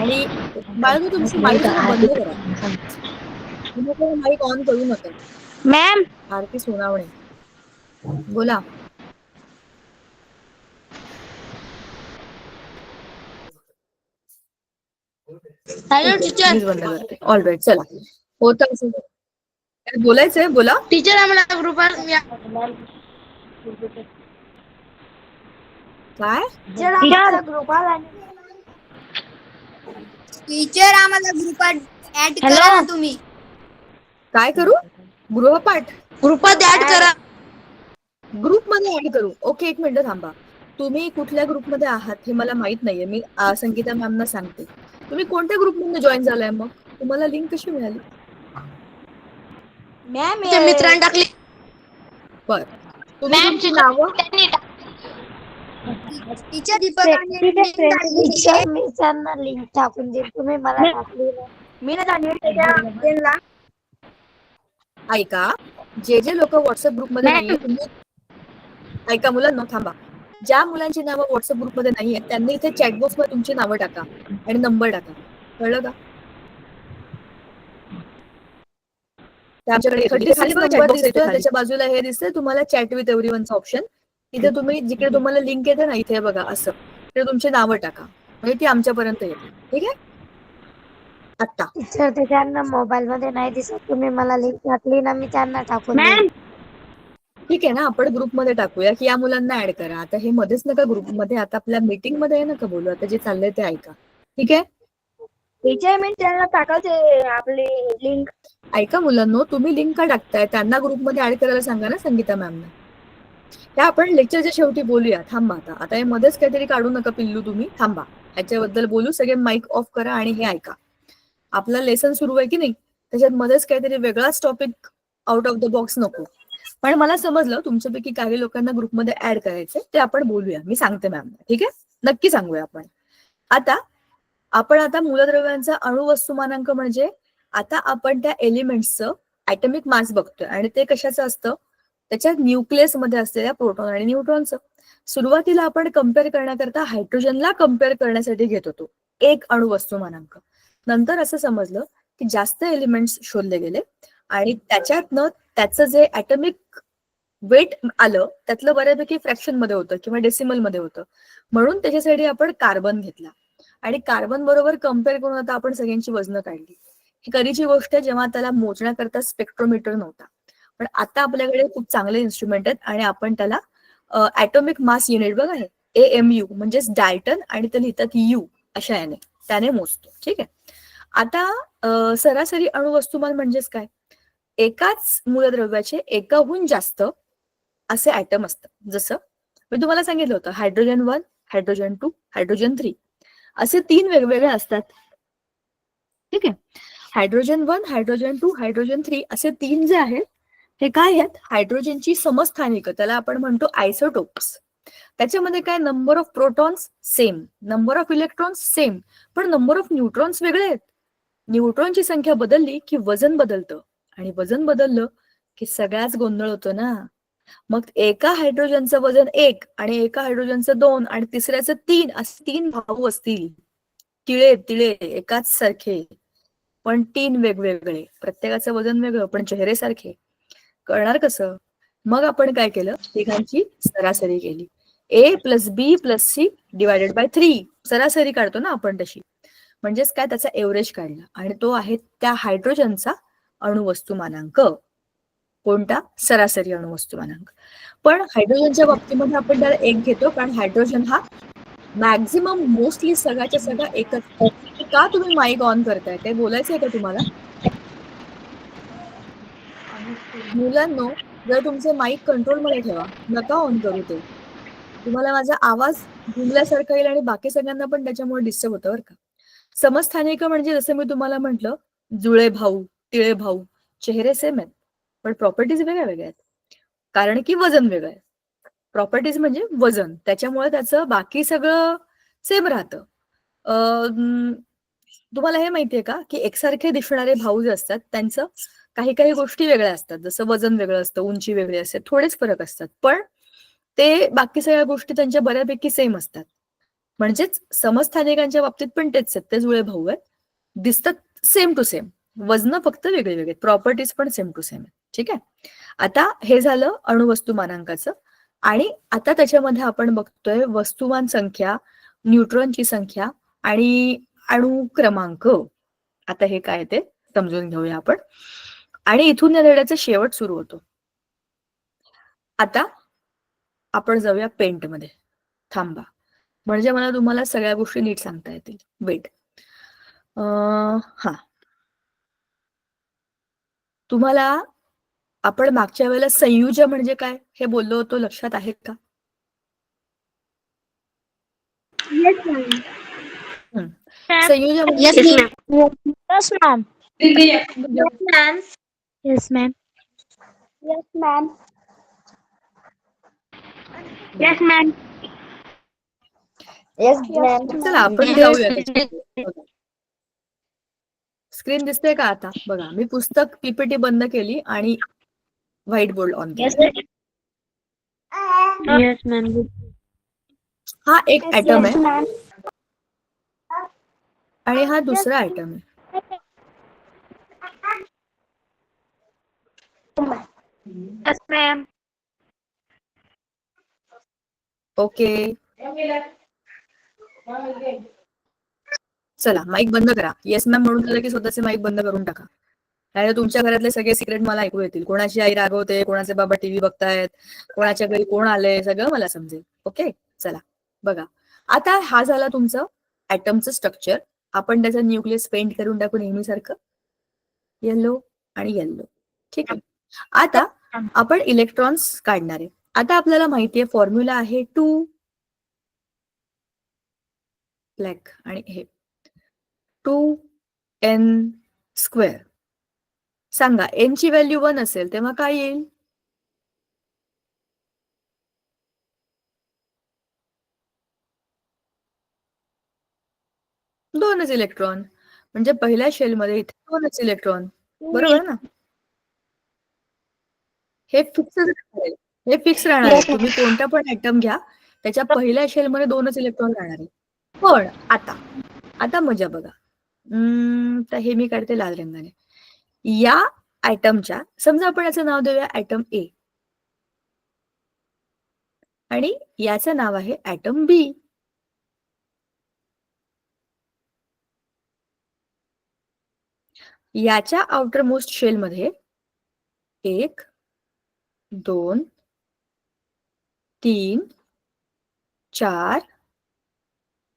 [SPEAKER 1] आणि बाळगू तुमचं माईक बंद करा, माईक ऑन करू नका.
[SPEAKER 2] मॅम.
[SPEAKER 1] आरती सोनावणे बोला.
[SPEAKER 2] Hello teacher.
[SPEAKER 1] मीच बंद करते. ऑलराईट, चला. होतं असं बोलायचंय, बोला.
[SPEAKER 2] टीचर आम्हाला ग्रुपवर
[SPEAKER 1] काय?
[SPEAKER 2] टीचर आम्हाला ग्रुपात ऍड करा ना तुम्ही.
[SPEAKER 1] काय करू? गृहपाठ
[SPEAKER 2] ग्रुपात ऍड करा.
[SPEAKER 1] ग्रुपमध्ये ऍड करू. ओके, एक मिनिट थांबा. तुम्ही कुठल्या ग्रुपमध्ये आहात हे मला माहित नाहीये. मी संगीता मॅमना सांगते. तुम्ही कोणत्या ग्रुपमध्ये जॉईन झालाय? मग तुम्हाला लिंक कशी मिळाली?
[SPEAKER 2] मॅम मित्रांनी टाकली.
[SPEAKER 1] बर, तुम्ही तुमची नावं
[SPEAKER 2] टीचर लिंक टाकून दे. तुम्ही मला टाकली मी ना.
[SPEAKER 1] ऐका, जे लोक व्हॉट्सअप ग्रुपमध्ये नाहीये, तुम्ही ऐका मुलांना, थांबा. ज्या मुलांची नावं व्हॉट्सअप ग्रुपमध्ये नाहीये त्यांनी इथे चॅटबॉक्समध्ये तुमची नावं टाका आणि नंबर टाका. कळलं का? त्याच्या बाजूला हे दिसतंय तुम्हाला चॅट विथ एव्हरीवनचं ऑप्शन. तिथे तुम्ही जिकडे तुम्हाला लिंक येते ना, इथे बघा असं, तिथे तुमची नावं टाका म्हणजे ती आमच्यापर्यंत येते. ठीक आहे? आता
[SPEAKER 3] टीचर ते त्यांना मोबाईल मध्ये नाही दिसत, तुम्ही मला लिंक टाकली ना, मी त्यांना टाकून देईन.
[SPEAKER 1] ठीक आहे ना, आपण ग्रुपमध्ये टाकूया की या मुलांना ऍड करा. आता हे मध्येच नका ग्रुपमध्ये, आता आपल्या मीटिंग मध्ये नका बोलू, आता जे चाललंय ते ऐका. ठीक आहे.
[SPEAKER 2] मी त्यांना टाकायचे आपली लिंक.
[SPEAKER 1] ऐका मुलांनो, तुम्ही लिंक का टाकताय? त्यांना ग्रुपमध्ये ऍड करायला सांगा ना संगीता मॅमना. त्या आपण लेक्चरच्या शेवटी बोलूया. थांबा आता हे मध्येच काहीतरी काढू नका पिल्लू, तुम्ही थांबा. ह्याच्याबद्दल बोलू. सगळे माईक ऑफ करा आणि हे ऐका. आपला लेसन सुरू आहे की नाही, त्याच्यात मध्येच काहीतरी वेगळाच topic out of the box नको. पण मला समजलं तुमच्यापैकी काही लोकांना ग्रुपमध्ये ऍड करायचे, ते आपण बोलूया. मी सांगते मॅमना. ठीक आहे, नक्की सांगूया आपण. आपण मूलद्रव्यांचा अणुवस्तुमानांक म्हणजे आता आपण त्या एलिमेंट्सचं ऍटॉमिक मास बघतोय आणि ते कशाचं असतं, त्याच्या न्यूक्लियस मध्ये असलेल्या प्रोटॉन आणि न्यूट्रॉनचं. सुरुवातीला आपण कम्पेअर करण्याकरता हायड्रोजनला कम्पेअर करण्यासाठी घेत होतो एक अणुवस्तुमानांक. नंतर असं समजलं की जास्त एलिमेंट्स शोधले गेले आणि त्याच्यातनं त्याचं जे ऍटॉमिक वेट आलं त्यातलं बऱ्यापैकी फ्रॅक्शन मध्ये होतं किंवा डेसिमल मध्ये होतं, म्हणून त्याच्यासाठी आपण कार्बन घेतला आणि कार्बन बरोबर कम्पेअर करून आता आपण सगळ्यांची वजनं काढली. ही कधीची गोष्ट आहे जेव्हा त्याला मोजण्याकरता स्पेक्ट्रोमीटर नव्हता. पण आता आपल्याकडे खूप चांगले इन्स्ट्रुमेंट आहेत आणि आपण त्याला ऍटॉमिक मास युनिट बघा हे AMU म्हणजेच डाल्टन आणि ते लिहितात यू अशा याने, त्याने मोजतो. ठीक आहे. आता सरासरी अणुवस्तुमान म्हणजेच काय, एकाच मूलद्रव्याचे एकाहून जास्त असे ऍटम असतात. जसं मी तुम्हाला सांगितलं होतं हायड्रोजन 1, हायड्रोजन 2, हायड्रोजन 3 असे 3 वेगवेगळे असतात. ठीक आहे. हायड्रोजन 1, हायड्रोजन 2, हायड्रोजन 3 असे 3 जे आहेत हे काय आहेत, हायड्रोजनची समस्थानिक, त्याला आपण म्हणतो आयसोटोप्स. त्याच्यामध्ये काय, number of protons same, number of electrons same, पण नंबर ऑफ न्यूट्रॉन्स वेगळे आहेत. न्यूट्रॉनची संख्या बदलली की वजन बदलतं आणि वजन बदललं की सगळ्याच गोंधळ होतो ना. मग एका हायड्रोजनचं वजन 1 आणि एका हायड्रोजनचं 2 आणि तिसऱ्याचं 3 असे 3 भाऊ असतील, तिळे तिळे एकाच सारखे पण 3 वेगवेगळे, प्रत्येकाचं वजन वेगळं पण चेहरे सारखे, कळणार कसं? मग आपण काय केलं, तिघांची सरासरी केली. A + B + C / 3 सरासरी काढतो ना आपण तशी, म्हणजेच काय, त्याचा एव्हरेज काढला आणि तो आहे त्या हायड्रोजनचा अणुवस्तुमानांक. कोणता? सरासरी अणुवस्तुमानांक. पण हायड्रोजनच्या बाबतीमध्ये आपण त्याला 1 घेतो कारण हायड्रोजन हा मॅक्झिमम मोस्टली सगळ्याच्या सगळा एकच. का तुम्ही माईक ऑन करताय? काही बोलायचंय का तुम्हाला? मुलांनो, जर तुमचे माईक कंट्रोलमध्ये ठेवा, नका ऑन करू ते. तुम्हाला माझा आवाज घुमल्यासारखा येईल आणि बाकी सगळ्यांना पण त्याच्यामुळे डिस्टर्ब होतं बरं का. समस्थानिक म्हणजे जसं मी तुम्हाला म्हटलं, जुळे भाऊ, तिळे भाऊ, चेहरे सेम आहेत पण प्रॉपर्टीज वेगळ्या वेगळ्या आहेत, कारण की वजन वेगळं आहे. प्रॉपर्टीज म्हणजे वजन, त्याच्यामुळे त्याचं बाकी सगळं सेम राहतं. तुम्हाला हे माहितीये का की एकसारखे दिसणारे भाऊ जे असतात त्यांचं काही काही गोष्टी वेगळ्या असतात, जसं वजन वेगळं असतं, उंची वेगळी असते, थोडेच फरक असतात, पण ते बाकी सगळ्या गोष्टी त्यांच्या बऱ्यापैकी सेम असतात. म्हणजेच समस्थानिकांच्या बाबतीत पण तेच आहेत, ते जुळे भाऊ आहेत, दिसतात सेम टू सेम, वजन फक्त वेगळे वेगळे, प्रॉपर्टीज पण सेम टू सेम आहेत. ठीक आहे. आता हे झालं अणुवस्तुमानांकाचं. आणि आता त्याच्यामध्ये आपण बघतोय वस्तुमान संख्या, न्यूट्रॉनची संख्या आणि अणु क्रमांक. आता हे काय ते समजून घेऊया आपण आणि इथून या धड्याचा शेवट सुरू होतो. आता आपण जाऊया पेंट मध्ये. थांबा, म्हणजे मला तुम्हाला सगळ्या गोष्टी नीट सांगता येतील. वेट. हा, तुम्हाला आपण मागच्या वेळेला संयुज म्हणजे काय हे बोललो होतो, लक्षात आहे का? संयुज
[SPEAKER 3] Yes, ma'am. Yes, ma'am.
[SPEAKER 2] Yes, ma'am. Yes, ma'am. Yes, ma'am.
[SPEAKER 1] चला आपण जाऊया त्याच्यात. स्क्रीन दिसते का आता? बघा, मी पुस्तक पीपीटी बंद केली आणि व्हाईट बोर्ड ऑन केला.
[SPEAKER 3] Yes, ma'am.
[SPEAKER 1] हा एक ऍटम
[SPEAKER 2] Yes,
[SPEAKER 1] आहे
[SPEAKER 2] ma'am.
[SPEAKER 1] आणि हा दुसरा ऍटम आहे.
[SPEAKER 2] Yes, ma'am.
[SPEAKER 1] ओके, चला माईक बंद करा. येस मॅम म्हणून झालं की स्वतःचे माईक बंद करून टाका. आणि तुमच्या घरातले सगळे सिक्रेट मला ऐकू येतील. कोणाची आई रागवते, कोणाचे बाबा टीव्ही बघतायत, कोणाच्या घरी कोण आलंय, सगळं मला समजेल. ओके, चला बघा. आता हा झाला तुमचं ऍटमचं स्ट्रक्चर आपण त्याचा न्यूक्लियस पेंट करून टाकू नेहमीसारखं, येल्लो आणि येल्लो. ठीक आहे. आता आपण इलेक्ट्रॉन्स काढणार आहे. आता आपल्याला माहितीये फॉर्म्युला आहे 2 ब्लॅक आणि हे 2n². सांगा n ची व्हॅल्यू 1 असेल तेव्हा काय येईल? दोनच इलेक्ट्रॉन. म्हणजे पहिल्या शेलमध्ये इथे दोनच इलेक्ट्रॉन, बरोबर ना? हे फिक्स राहणार आहे. हे फिक्स राहणार आहे. तुम्ही कोणता पण ऍटम घ्या, त्याच्या पहिल्या शेलमध्ये दोनच इलेक्ट्रॉन राहणार आहे. पण आता मजा बघा. तर हे मी काढते लाल रंगाने. या ऍटमच्या, समजा आपण याचं नाव देऊया ऍटम ए आणि याचं नाव आहे ऍटम बी. याच्या आउटर मोस्ट शेल मध्ये 1 2 3 4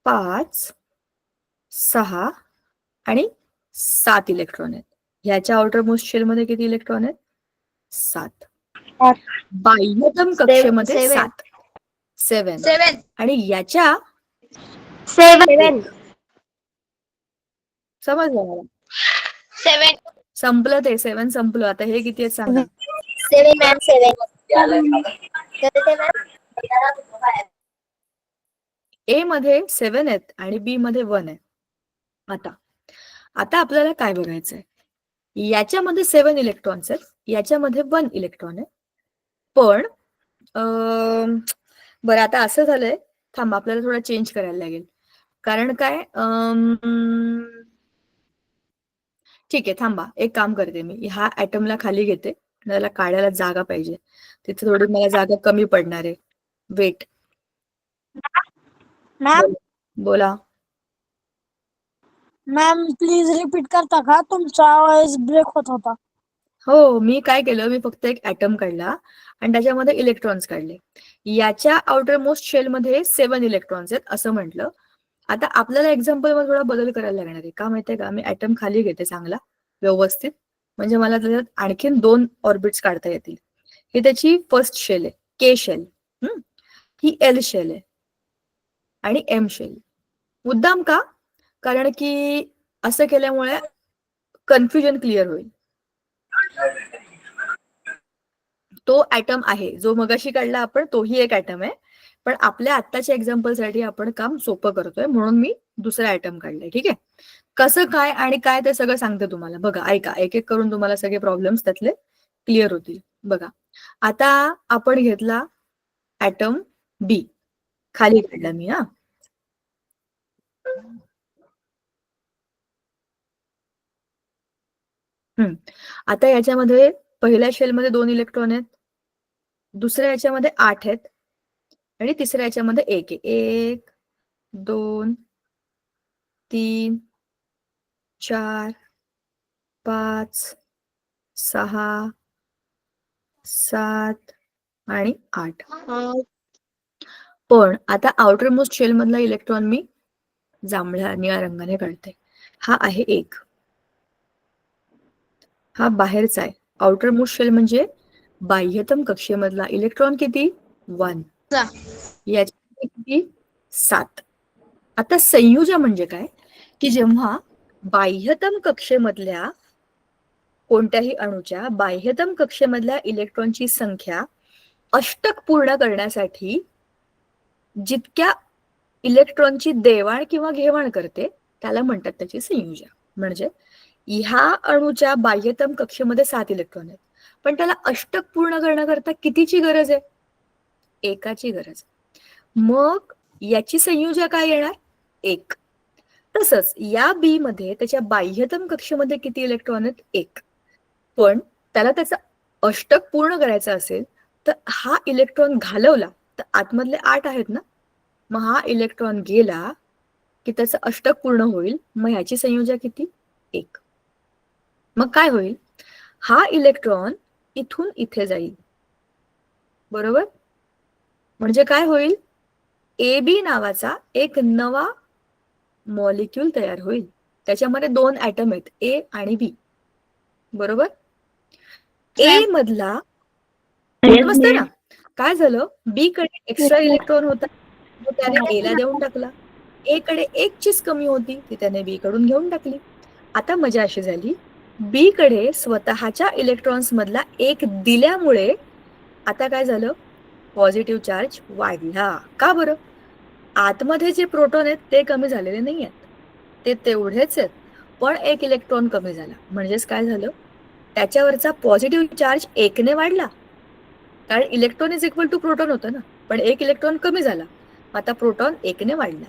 [SPEAKER 1] 5 6 आणि 7 इलेक्ट्रॉन आहेत. ह्याच्या आउटर मोस्ट शेल मध्ये किती इलेक्ट्रॉन आहेत? 7. बाह्यतम कक्षेमध्ये 7. 7 आणि याच्या
[SPEAKER 3] 7
[SPEAKER 1] समजलं मला?
[SPEAKER 2] 7
[SPEAKER 1] संपलं ते 7 संपलं. आता हे किती आहेत सांगा?
[SPEAKER 2] 7 मॅम 7
[SPEAKER 1] ए मध्ये 7 आहेत आणि बी मध्ये 1 आहे. आता आपल्याला काय बघायचंय? याच्यामध्ये 7 इलेक्ट्रॉन्स आहेत, याच्यामध्ये 1 इलेक्ट्रॉन आहे. पण बरं आता असं झालंय, थांबा आपल्याला थोडं चेंज करायला लागेल. कारण काय, ठीक आहे थांबा, एक काम करते मी. ह्या ऍटमला खाली घेते, त्याला काढायला जागा पाहिजे. तिथे थोडी मला जागा कमी पडणार आहे. वेट.
[SPEAKER 3] मॅम
[SPEAKER 1] बोला.
[SPEAKER 3] मॅम प्लीज रिपीट करता का? तुमचा आवाज ब्रेक होत होता.
[SPEAKER 1] हो, मी काय केलं, मी फक्त एक ऍटम काढला आणि त्याच्यामध्ये इलेक्ट्रॉन्स काढले. याच्या आउटर मोस्ट शेल मध्ये 7 इलेक्ट्रॉन्स आहेत असं म्हटलं. आता आपल्याला एक्झाम्पल मध्ये थोडा बदल करायला लागणार आहे. का माहितीये का? मी ऍटम खाली घेते चांगला व्यवस्थित, म्हणजे मला त्याच्यात आणखीन 2 ऑर्बिट्स काढता येतील. ही त्याची फर्स्ट शेल आहे, के शेल. ही एल शेल आहे आणि एम शेल. मुद्दाम का? कारण की असं केल्यामुळे कन्फ्युजन क्लिअर होईल. तो ऍटम आहे जो मगाशी काढला आपण, तोही एक ऍटम आहे. पण आपल्या आत्ताच्या एक्झाम्पल साठी आपण काम सोपं करतोय म्हणून मी दुसरा ऍटम काढलाय. ठीक आहे. कसं काय आणि काय ते सगळं सांगते तुम्हाला. बघा, ऐका, एक एक करून तुम्हाला सगळे प्रॉब्लेम्स त्यातले क्लिअर होतील. बघा, आता आपण घेतला ऍटम बी, खाली काढला मी. आता याच्यामध्ये पहिल्या शेलमध्ये 2 इलेक्ट्रॉन आहेत, दुसऱ्या याच्यामध्ये 8 आहेत आणि तिसऱ्या याच्यामध्ये 1 आहे. 1 2 3 4 5 6 7 आणि 8. पण आता आउटर मोस्ट शेल मधला इलेक्ट्रॉन मी जांभळ्या निळ्या रंगाने काढते. हा आहे 1. हा बाहेरचा आहे. आउटर मोस्ट शेल म्हणजे बाह्यतम कक्षेमधला इलेक्ट्रॉन किती? 1. याच्या किती? 7. आता संयुजा म्हणजे काय? की जेव्हा बाह्यतम कक्षेमधल्या कोणत्याही अणूच्या बाह्यतम कक्षेमधल्या इलेक्ट्रॉनची संख्या अष्टक पूर्ण करण्यासाठी जितक्या इलेक्ट्रॉनची देवाण किंवा घेवाण करते त्याला म्हणतात त्याची संयुजा. म्हणजे ह्या अणूच्या बाह्यतम कक्षेमध्ये 7 इलेक्ट्रॉन आहेत, पण त्याला अष्टक पूर्ण करण्याकरता कितीची गरज आहे? 1ची गरज. मग याची संयुजा काय येणार? 1. तसंच या बी मध्ये त्याच्या बाह्यतम कक्षेमध्ये किती इलेक्ट्रॉन आहेत? 1. पण त्याला त्याचं अष्टक पूर्ण करायचं असेल तर हा इलेक्ट्रॉन घालवला तर आतमधले 8 आहेत ना, मग हा इलेक्ट्रॉन गेला की त्याचं अष्टक पूर्ण होईल. मग ह्याची संयुजा किती? 1. मग काय होईल? हा इलेक्ट्रॉन इथून इथे जाईल, बरोबर? म्हणजे काय होईल? ए बी नावाचा एक नवा मॉलिक्यूल तयार होईल. त्याच्यामध्ये 2 ऍटम आहेत, ए आणि बी. बरोबर. ए मधला समजतंय ना, काय झालं, बी कडे एक्स्ट्रा इलेक्ट्रॉन होता, तो त्याने ए ला देऊन टाकला. ए कडे एक चीज कमी होती, ती त्याने बी कडून घेऊन टाकली. आता मजा अशी झाली, बी कडे स्वतःच्या इलेक्ट्रॉन्स मधला एक दिल्यामुळे आता काय झालं, पॉझिटिव्ह चार्ज वाढला. का बरं? आतमध्ये जे प्रोटॉन आहेत ते कमी झालेले नाही आहेत, ते तेवढेच आहेत, पण एक इलेक्ट्रॉन कमी झाला. म्हणजेच काय झालं, त्याच्यावरचा पॉझिटिव्ह चार्ज एकने वाढला, कारण electron is equal to proton होतं ना, पण एक इलेक्ट्रॉन कमी झाला, आता प्रोटॉन एकने वाढला.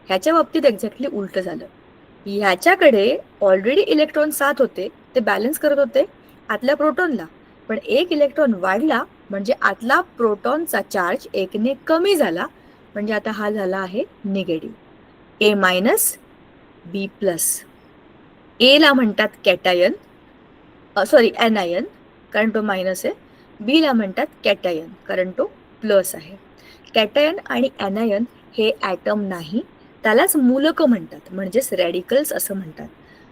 [SPEAKER 1] ह्याच्या बाबतीत एक्झॅक्टली उलट झालं. ह्याच्याकडे ऑलरेडी इलेक्ट्रॉन 7 होते, ते बॅलन्स करत होते आतल्या प्रोटॉनला, पण एक इलेक्ट्रॉन वाढला म्हणजे आतला प्रोटॉनचा चार्ज एकने कमी झाला, म्हणजे आता हा झाला आहे निगेटिव्ह. ए मायनस बी प्लस. ए ला म्हणतात कॅटायन, सॉरी एनायन, कारण तो मायनस आहे. बी ला म्हणतात कॅटायन, कारण तो प्लस आहे. कॅटायन आणि एनायन हे ॲटम नाही, त्यालाच मूलक म्हणतात, म्हणजेच रॅडिकल्स असं म्हणतात.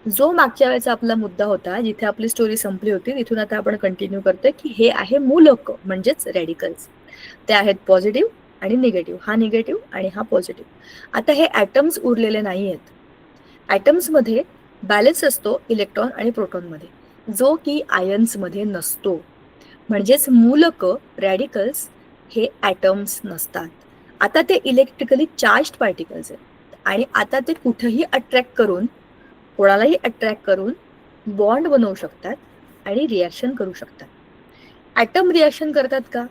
[SPEAKER 1] जो मागच्या वेळेचा आपला मुद्दा होता, जिथे आपली स्टोरी संपली होती, तिथून आता आपण कंटिन्यू करतोय की हे आहे मूलक म्हणजेच रॅडिकल्स. ते आहेत पॉझिटिव्ह आणि निगेटिव्ह, हा निगेटिव्ह आणि हा पॉझिटिव्ह. आता हे ॲटम्स उरलेले नाही आहेत. ॲटम्समध्ये बॅलन्स असतो इलेक्ट्रॉन आणि प्रोटॉनमध्ये, जो की आयन्समध्ये नसतो. म्हणजेच मूलक रॅडिकल्स हे ॲटम्स नसतात. आता ते इलेक्ट्रिकली चार्ज्ड पार्टिकल्स आहेत आणि आता ते कुठेही अट्रॅक्ट करून, कोणालाही अट्रॅक्ट करून बॉन्ड बनवू शकतात आणि रिॲक्शन करू शकतात. ॲटम रिॲक्शन करतात का?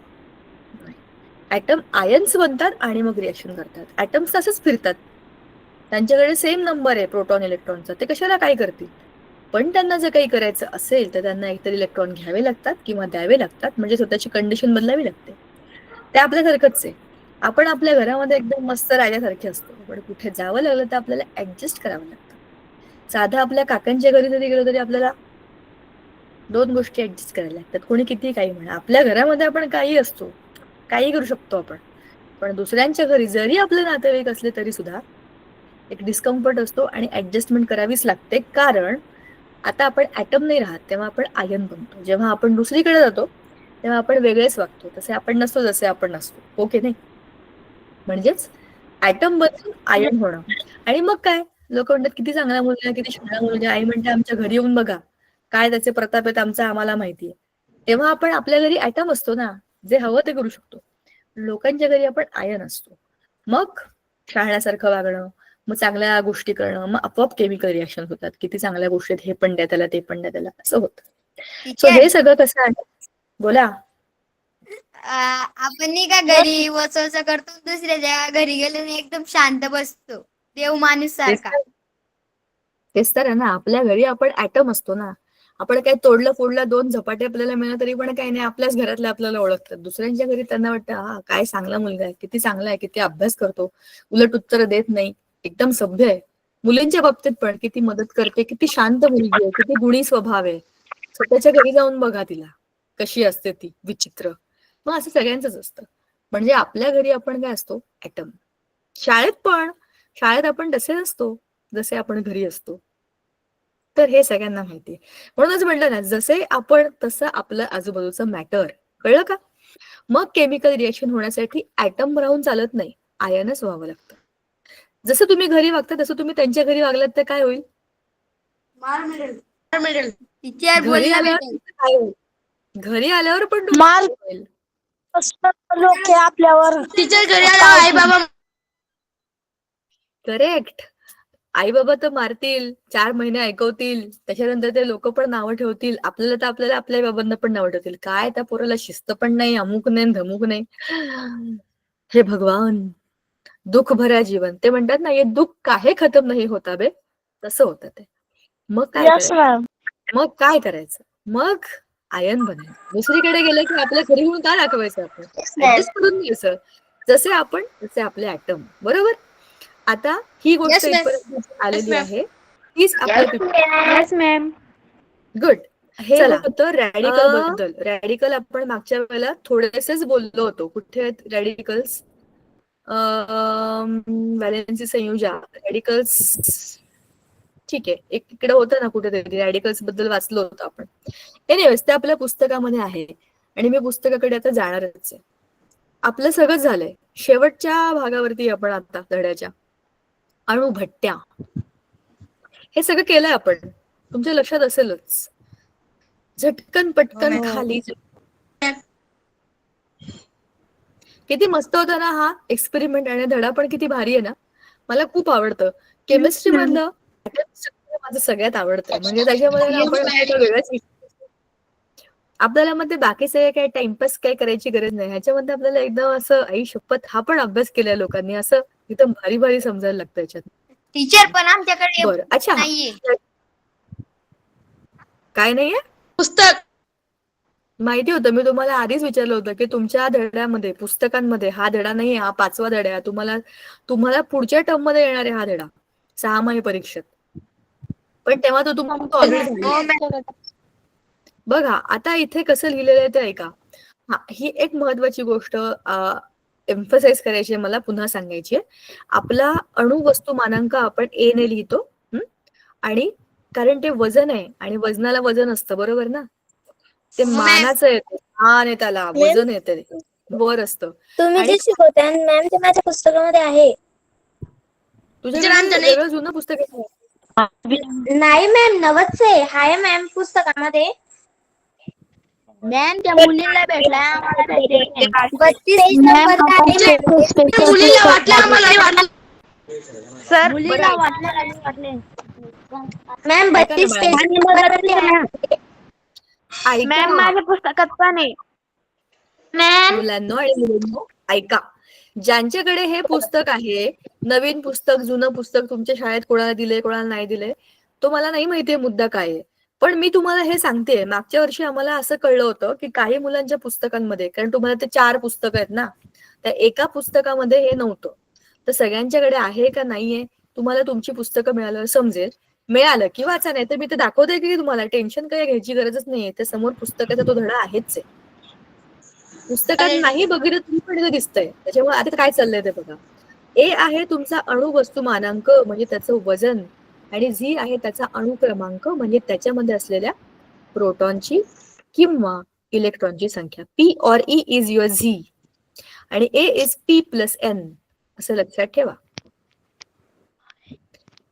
[SPEAKER 1] ॲटम आयन्स बनतात आणि मग रिॲक्शन करतात. ॲटम्स तसंच फिरतात, त्यांच्याकडे सेम नंबर आहे प्रोटॉन इलेक्ट्रॉनचा, ते कशाला काय करतील? पण त्यांना जर काही करायचं असेल तर त्यांना एकतर इलेक्ट्रॉन घ्यावे लागतात किंवा द्यावे लागतात, म्हणजे स्वतःची कंडिशन बदलावी लागते. ते आपल्यासारखंच आहे. आपण आपल्या घरामध्ये एकदम मस्त राजासारखे असतो, पण कुठे जावं लागलं तर आपल्याला ऍडजस्ट करावं लागतं. साधा आपल्या काकांच्या घरी जरी गेलो तरी आपल्याला 2 गोष्टी ऍडजस्ट करायला लागतात. कोणी किती काही म्हणा, आपल्या घरामध्ये आपण काही असतो, काही करू शकतो आपण, पण दुसऱ्यांच्या घरी जरी आपले नातेवाईक असले तरी सुद्धा एक डिस्कम्फर्ट असतो आणि ऍडजस्टमेंट करावीच लागते. कारण आता आपण ॲटम नाही राहत, तेव्हा आपण आयन बनतो. जेव्हा आपण दुसरीकडे जातो तेव्हा आपण वेगळेच वागतो, तसे आपण नसतो जसे आपण नसतो. हो की नाही? म्हणजेच ॲटम बदलून आयन होणं. आणि मग काय, लोक म्हणतात किती चांगला मुलगा, किती शहाणा मुलगा. आई म्हणते आमच्या घरी येऊन बघा, काय त्याचे प्रताप आहेत आमचा आम्हाला माहितीये. तेव्हा आपण आपल्या घरी ॲटम असतो ना, जे हवं ते करू शकतो. लोकांच्या घरी आपण आयन असतो. मग शहाण्यासारखं वागणं, मग चांगल्या गोष्टी करणं, मग आपोआप केमिकल रिॲक्शन होतात. किती चांगल्या गोष्टीत, हे पण द्या त्याला, ते पण द्या त्याला, असं होतं. सो हे सगळं कसं आहे, बोला.
[SPEAKER 2] आपण नाही का घरी वचवच करतो, दुसऱ्याच्या घरी गेलो आणि एकदम शांत बसतो, देव माणूस सारखा.
[SPEAKER 1] तेच तर आहे ना, आपल्या घरी आपण ॲटम असतो ना. आपण काही तोडलं फोडलं, 2 झपाटे आपल्याला मिळालं तरी पण काही नाही, आपल्याच घरातले आपल्याला ओळखतात. दुसऱ्यांच्या घरी त्यांना वाटतं हा काय चांगला मुलगा आहे, किती चांगला आहे, किती अभ्यास करतो, उलट उत्तर देत नाही, एकदम सभ्य आहे. मुलींच्या बाबतीत पण किती मदत करते, किती शांत मुलगी आहे, किती गुणी स्वभाव आहे. स्वतःच्या घरी जाऊन बघा तिला कशी असते, ती विचित्र. मग असं सगळ्यांचंच असतं. म्हणजे आपल्या घरी आपण काय असतो, ॲटम. शाळेत आपण तसे नसतो जसे आपण घरी असतो. तर हे सगळ्यांना माहितीये. म्हणूनच म्हटलं ना, जसे आपण तसं आपलं आजूबाजूचं मॅटर. कळलं का? मग केमिकल रिएक्शन होण्यासाठी ॲटम राहून चालत नाही, आयनच व्हावं लागतं. जसं तुम्ही घरी वागता तसं तुम्ही त्यांच्या घरी वागलात तर काय होईल?
[SPEAKER 2] मार मिळेल. टीचर
[SPEAKER 1] घरी
[SPEAKER 2] बोलला
[SPEAKER 1] आल्यावर
[SPEAKER 2] भेटेल.
[SPEAKER 1] काय होईल? घरी आल्यावर पण
[SPEAKER 3] मार
[SPEAKER 1] होईल.
[SPEAKER 3] लोक आपल्यावर
[SPEAKER 2] टीचर घरी आला आई बाबा
[SPEAKER 1] करेक्ट. आई बाबा तर मारतील, 4 महिने ऐकवतील, त्याच्यानंतर ते लोक पण नावं ठेवतील. आपल्याला तर आपल्याला आपल्या आई बाबांना पण नावं ठेवतील. काय त्या पोराला शिस्त पण नाही, अमुक नाही, धमुक नाही. हे भगवान, दुःख भरा जीवन. ते म्हणतात ना, ये दुःख काहे खतम नाही होता बे, तसं होतं ते. मग काय
[SPEAKER 3] यस
[SPEAKER 1] करायचं?
[SPEAKER 3] मॅम.
[SPEAKER 1] मग काय करायचं? मग आयन बनायचं. दुसरीकडे गेलं की आपल्या घरी येऊन का दाखवायचं आपण? ऍडजस्ट करून घ्यायचं. जसे आपण तसे आपले ॲटम. बरोबर? आता ही गोष्ट इथपर्यंत आलेली आहे. तीच आपल्या
[SPEAKER 3] यस मॅम.
[SPEAKER 1] गुड. हे होतं रॅडिकल बद्दल. रॅडिकल आपण मागच्या वेळेला थोडेसेच बोललो होतो. कुठे आहेत रॅडिकल्स? Valency संयुजा, radicals. ठीक आहे, एक इकडे होतं ना कुठेतरी रॅडिकल्स बद्दल वाचलं होतं आपण. एनिवेज ते आपल्या पुस्तकामध्ये आहे आणि मी पुस्तकाकडे आता जाणारच आहे. आपलं सगळं झालंय. शेवटच्या भागावरती आपण आता धड्याच्या अणुभट्ट्या हे सगळं केलंय आपण. तुमच्या लक्षात असेलच. झटकन पटकन खाली. किती मस्त होता ना हा एक्सपेरिमेंट आणि धडा पण किती भारी आहे ना. मला खूप आवडतं. केमिस्ट्री मधलं माझं सगळ्यात आवडतं. म्हणजे त्याच्यामध्ये ना आपण एका वेगळ्याच आपल्याला मग ते बाकी सगळे काही टाइमपास काही करायची गरज नाही. ह्याच्यामध्ये आपल्याला एकदम असं आई शपथ हा पण अभ्यास केलाय लोकांनी असं एकदम भारी भारी समजायला लागतं याच्यात.
[SPEAKER 2] टीचर पण आमच्याकडे
[SPEAKER 1] बरं, अच्छा
[SPEAKER 2] नाहीये.
[SPEAKER 1] काय नाहीये
[SPEAKER 4] पुस्तक
[SPEAKER 1] माहिती होतं. मी तुम्हाला आधीच विचारलं होतं की तुमच्या धड्यामध्ये पुस्तकांमध्ये हा धडा नाहीये, हा 5वा धडा आहे. तुम्हाला पुढच्या टर्म मध्ये येणार आहे हा धडा 6माही परीक्षेत. पण तेव्हा तो तुम्हाला ऑलरेडी झाला. बघा आता इथे कसं लिहिलेलं आहे ते ऐका. हा, ही एक महत्वाची गोष्ट एम्फसाइज करायची आहे, मला पुन्हा सांगायची आहे. आपला अणु वस्तुमानांक आपण ए ने लिहितो. आणि कारण ते वजन आहे आणि वजनाला वजन असतं, बरोबर ना. ते मानाचं येतं, मान आहे त्याला, वजन येते वर असतं.
[SPEAKER 3] तुम्ही
[SPEAKER 1] आणि
[SPEAKER 3] जे शिकवता मॅम ते माझ्या पुस्तकामध्ये आहे.
[SPEAKER 1] तुझ्याकडे वेगळं जुनं पुस्तक आहे.
[SPEAKER 3] नाही मॅम, नवच आहे. हाय मॅम पुस्तकामध्ये.
[SPEAKER 4] मॅम त्या मुलीला भेटला आम्हाला भेटले.
[SPEAKER 3] 32 नंबर
[SPEAKER 4] मुलीला वाटलं आम्हालाही वाटलं.
[SPEAKER 1] सर
[SPEAKER 4] मुलीला वाटले.
[SPEAKER 3] मॅम 32 पेज
[SPEAKER 1] ऐका
[SPEAKER 4] माझ्या पुस्तकात पण आहे. मॅम
[SPEAKER 1] मुलांनो आणि मुलींनो ऐका. ज्यांच्याकडे हे पुस्तक आहे, नवीन पुस्तक जुनं पुस्तक तुमच्या शाळेत कोणाला दिले कोणाला नाही दिले, तो मला नाही माहितीये मुद्दा काय आहे. पण मी तुम्हाला हे सांगते, मागच्या वर्षी आम्हाला असं कळलं होतं की काही मुलांच्या पुस्तकांमध्ये, कारण तुम्हाला ते 4 पुस्तकं आहेत ना, त्या एका पुस्तकामध्ये हे नव्हतं. तर सगळ्यांच्याकडे आहे का नाहीये, तुम्हाला तुमची पुस्तकं मिळालं समजेल. मिळालं की वाचा, नाही तर मी ते दाखवते की तुम्हाला टेन्शन काय घ्यायची गरजच नाहीये. त्या समोर पुस्तकाचा तो धडा आहेच आहे. पुस्तकात नाही बघितलं तुम्ही पण इथे दिसतंय. त्याच्यामुळे आता काय चाललंय ते बघा. ए आहे तुमचा अणु वस्तुमानांक म्हणजे त्याचं वजन, आणि झी आहे त्याचा अणु क्रमांक म्हणजे त्याच्यामध्ये असलेल्या प्रोटॉनची किंवा इलेक्ट्रॉनची संख्या. P or E is your Z आणि A is P plus N, असं लक्षात ठेवा.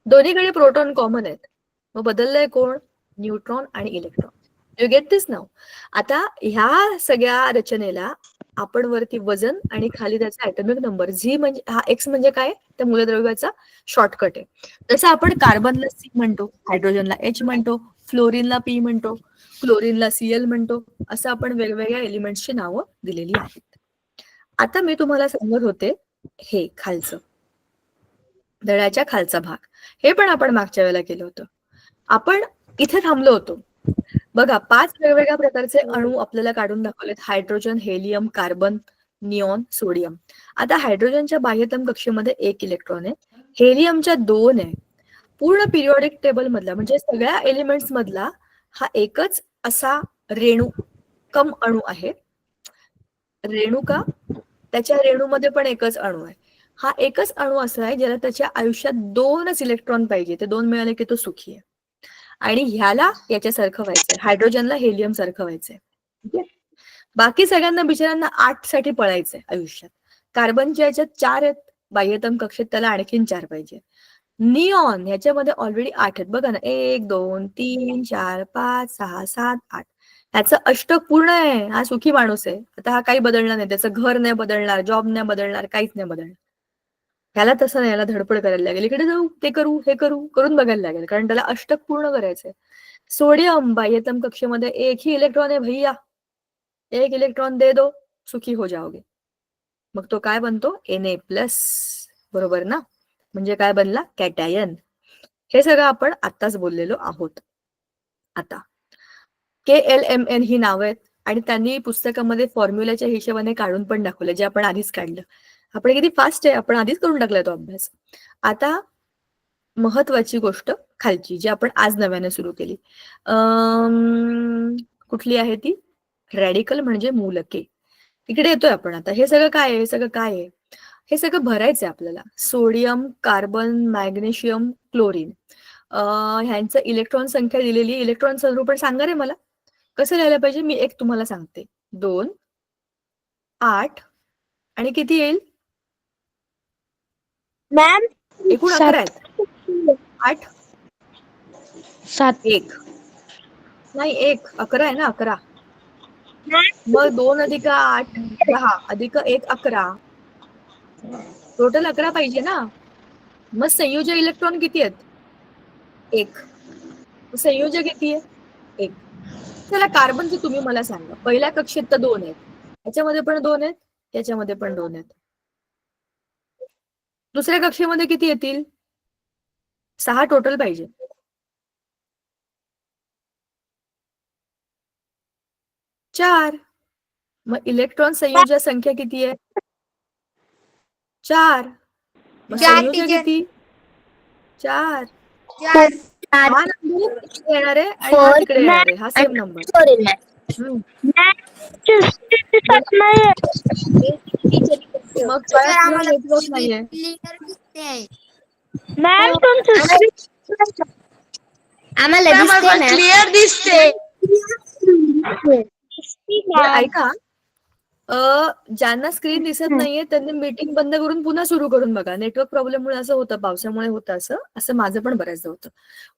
[SPEAKER 1] दोन्हीकडे प्रोटॉन कॉमन आहेत. मग बदललंय कोण? न्यूट्रॉन आणि इलेक्ट्रॉन. यू गेट दिस नाव. आता ह्या सगळ्या रचनेला आपण वरती वजन आणि खाली त्याचा ऍटॉमिक नंबर झी म्हणजे हा एक्स म्हणजे काय, त्या मूलद्रव्याचा शॉर्टकट आहे. जसं आपण कार्बनला सी म्हणतो, हायड्रोजनला एच म्हणतो, फ्लोरीनला पी म्हणतो, क्लोरीनला सीएल म्हणतो, असं आपण वेगवेगळ्या एलिमेंट्सची नावं दिलेली आहेत. आता मी तुम्हाला सांगत होते हे खालचं धड्याच्या खालचा भाग, हे पण आपण मागच्या वेळेला केलं होतं. आपण इथे थांबलो होतो. बघा 5 वेगवेगळ्या प्रकारचे अणू आपल्याला काढून दाखवलेत. Hydrogen, helium, carbon, neon, sodium. आता हायड्रोजनच्या बाह्यतम कक्षेमध्ये 1 इलेक्ट्रॉन आहे, हेलियमच्या 2 आहे. पूर्ण पिरियॉडिक टेबल मधला म्हणजे सगळ्या एलिमेंट्स मधला हा एकच असा रेणू अणू आहे. रेणू का? त्याच्या रेणूमध्ये पण एकच अणू आहे. हा एकच अणू असा आहे ज्याला त्याच्या आयुष्यात 2च इलेक्ट्रॉन पाहिजे. ते 2 मिळाले की तो सुखी आहे. आणि ह्याला याच्यासारखं व्हायचंय, हायड्रोजनला हेलियम सारखं व्हायचंय. बाकी सगळ्यांना बिचाऱ्यांना 8 साठी पळायचंय आयुष्यात. कार्बनच्या याच्यात 4 आहेत बाह्यतम कक्षेत, त्याला आणखीन 4 पाहिजे. निऑन ह्याच्यामध्ये ऑलरेडी 8 आहेत. बघा ना, 1 2 3 4 5 6 7 8. ह्याचं अष्टक पूर्ण आहे. हा सुखी माणूस आहे. आता हा काही बदलणार नाही, त्याचं घर नाही बदलणार, जॉब नाही बदलणार, काहीच नाही बदलणार. ह्याला तसं नाही, याला धडपड करायला लागेल, इकडे जाऊ, ते करू, हे करू, करून बघायला लागेल, कारण त्याला अष्टक पूर्ण करायचंय. सोडियम बाह्यतम कक्षेमध्ये 1 ही इलेक्ट्रॉन आहे भैया, 1 इलेक्ट्रॉन दे दो, सुखी हो जाओगे. मग तो काय बनतो? Na+, बरोबर ना. म्हणजे काय बनला? कॅटायन. हे सगळं आपण आत्ताच बोललेलो आहोत. आता KLMN ही नावं आहेत आणि त्यांनी पुस्तकामध्ये फॉर्म्युलाच्या हिशोबाने काढून पण दाखवलं, जे आपण आधीच काढलं. आपण किती फास्ट आहे, आपण आधीच करून टाकलाय तो अभ्यास. आता महत्वाची गोष्ट खालची, जी आपण आज नव्याने सुरू केली, कुठली आहे ती? रॅडिकल म्हणजे मूलके. इकडे येतोय आपण आता. हे सगळं काय आहे? हे सगळं काय आहे? हे सगळं भरायचंय आपल्याला. Sodium, carbon, magnesium, chlorine. ह्यांचं इलेक्ट्रॉन संख्या दिलेली. इलेक्ट्रॉन स्वरूपण सांगा रे मला. कसं लिहायला पाहिजे? मी एक तुम्हाला सांगते. 2, 8 आणि किती येईल?
[SPEAKER 4] मॅम
[SPEAKER 1] एकूण 11 आहेत. 8
[SPEAKER 3] 7
[SPEAKER 1] 1 नाही 1 11 आहे ना 11. मग 2 अधिक 8 10 अधिक 1 11. टोटल 11 पाहिजे ना. मग संयोजक इलेक्ट्रॉन किती आहेत? 1. संयोजक किती आहे? 1. चला कार्बनचं तुम्ही मला सांगा. पहिल्या कक्षेत तर 2 आहेत. याच्यामध्ये पण 2 आहेत. याच्यामध्ये पण 2 आहेत. दुसऱ्या कक्षेमध्ये किती येतील? 6 टोटल पाहिजे. चार. मग इलेक्ट्रॉन संयोजक संख्या किती आहे? 4. मग
[SPEAKER 2] 4
[SPEAKER 1] संयोजक
[SPEAKER 2] टीचर.
[SPEAKER 1] किती? 4.
[SPEAKER 2] 4
[SPEAKER 1] हा नंबर इकडे येणार आहे आणि हा तिकडे येणार आहे. हा सेम नंबर. मग
[SPEAKER 2] टीचर आम्हाला
[SPEAKER 1] नेटवर्क नाहीये.
[SPEAKER 2] क्लिअर दिसते.
[SPEAKER 4] मॅम तुमचं
[SPEAKER 2] आम्हाला दिसते ना.
[SPEAKER 4] क्लिअर दिसते.
[SPEAKER 1] बरं, ऐका. ज्यांना स्क्रीन दिसत नाहीये त्यांनी मीटिंग बंद करून पुन्हा सुरू करून बघा. नेटवर्क प्रॉब्लेममुळे असं होतं, पावसामुळे होतं असं माझं पण बऱ्याचदा होतं.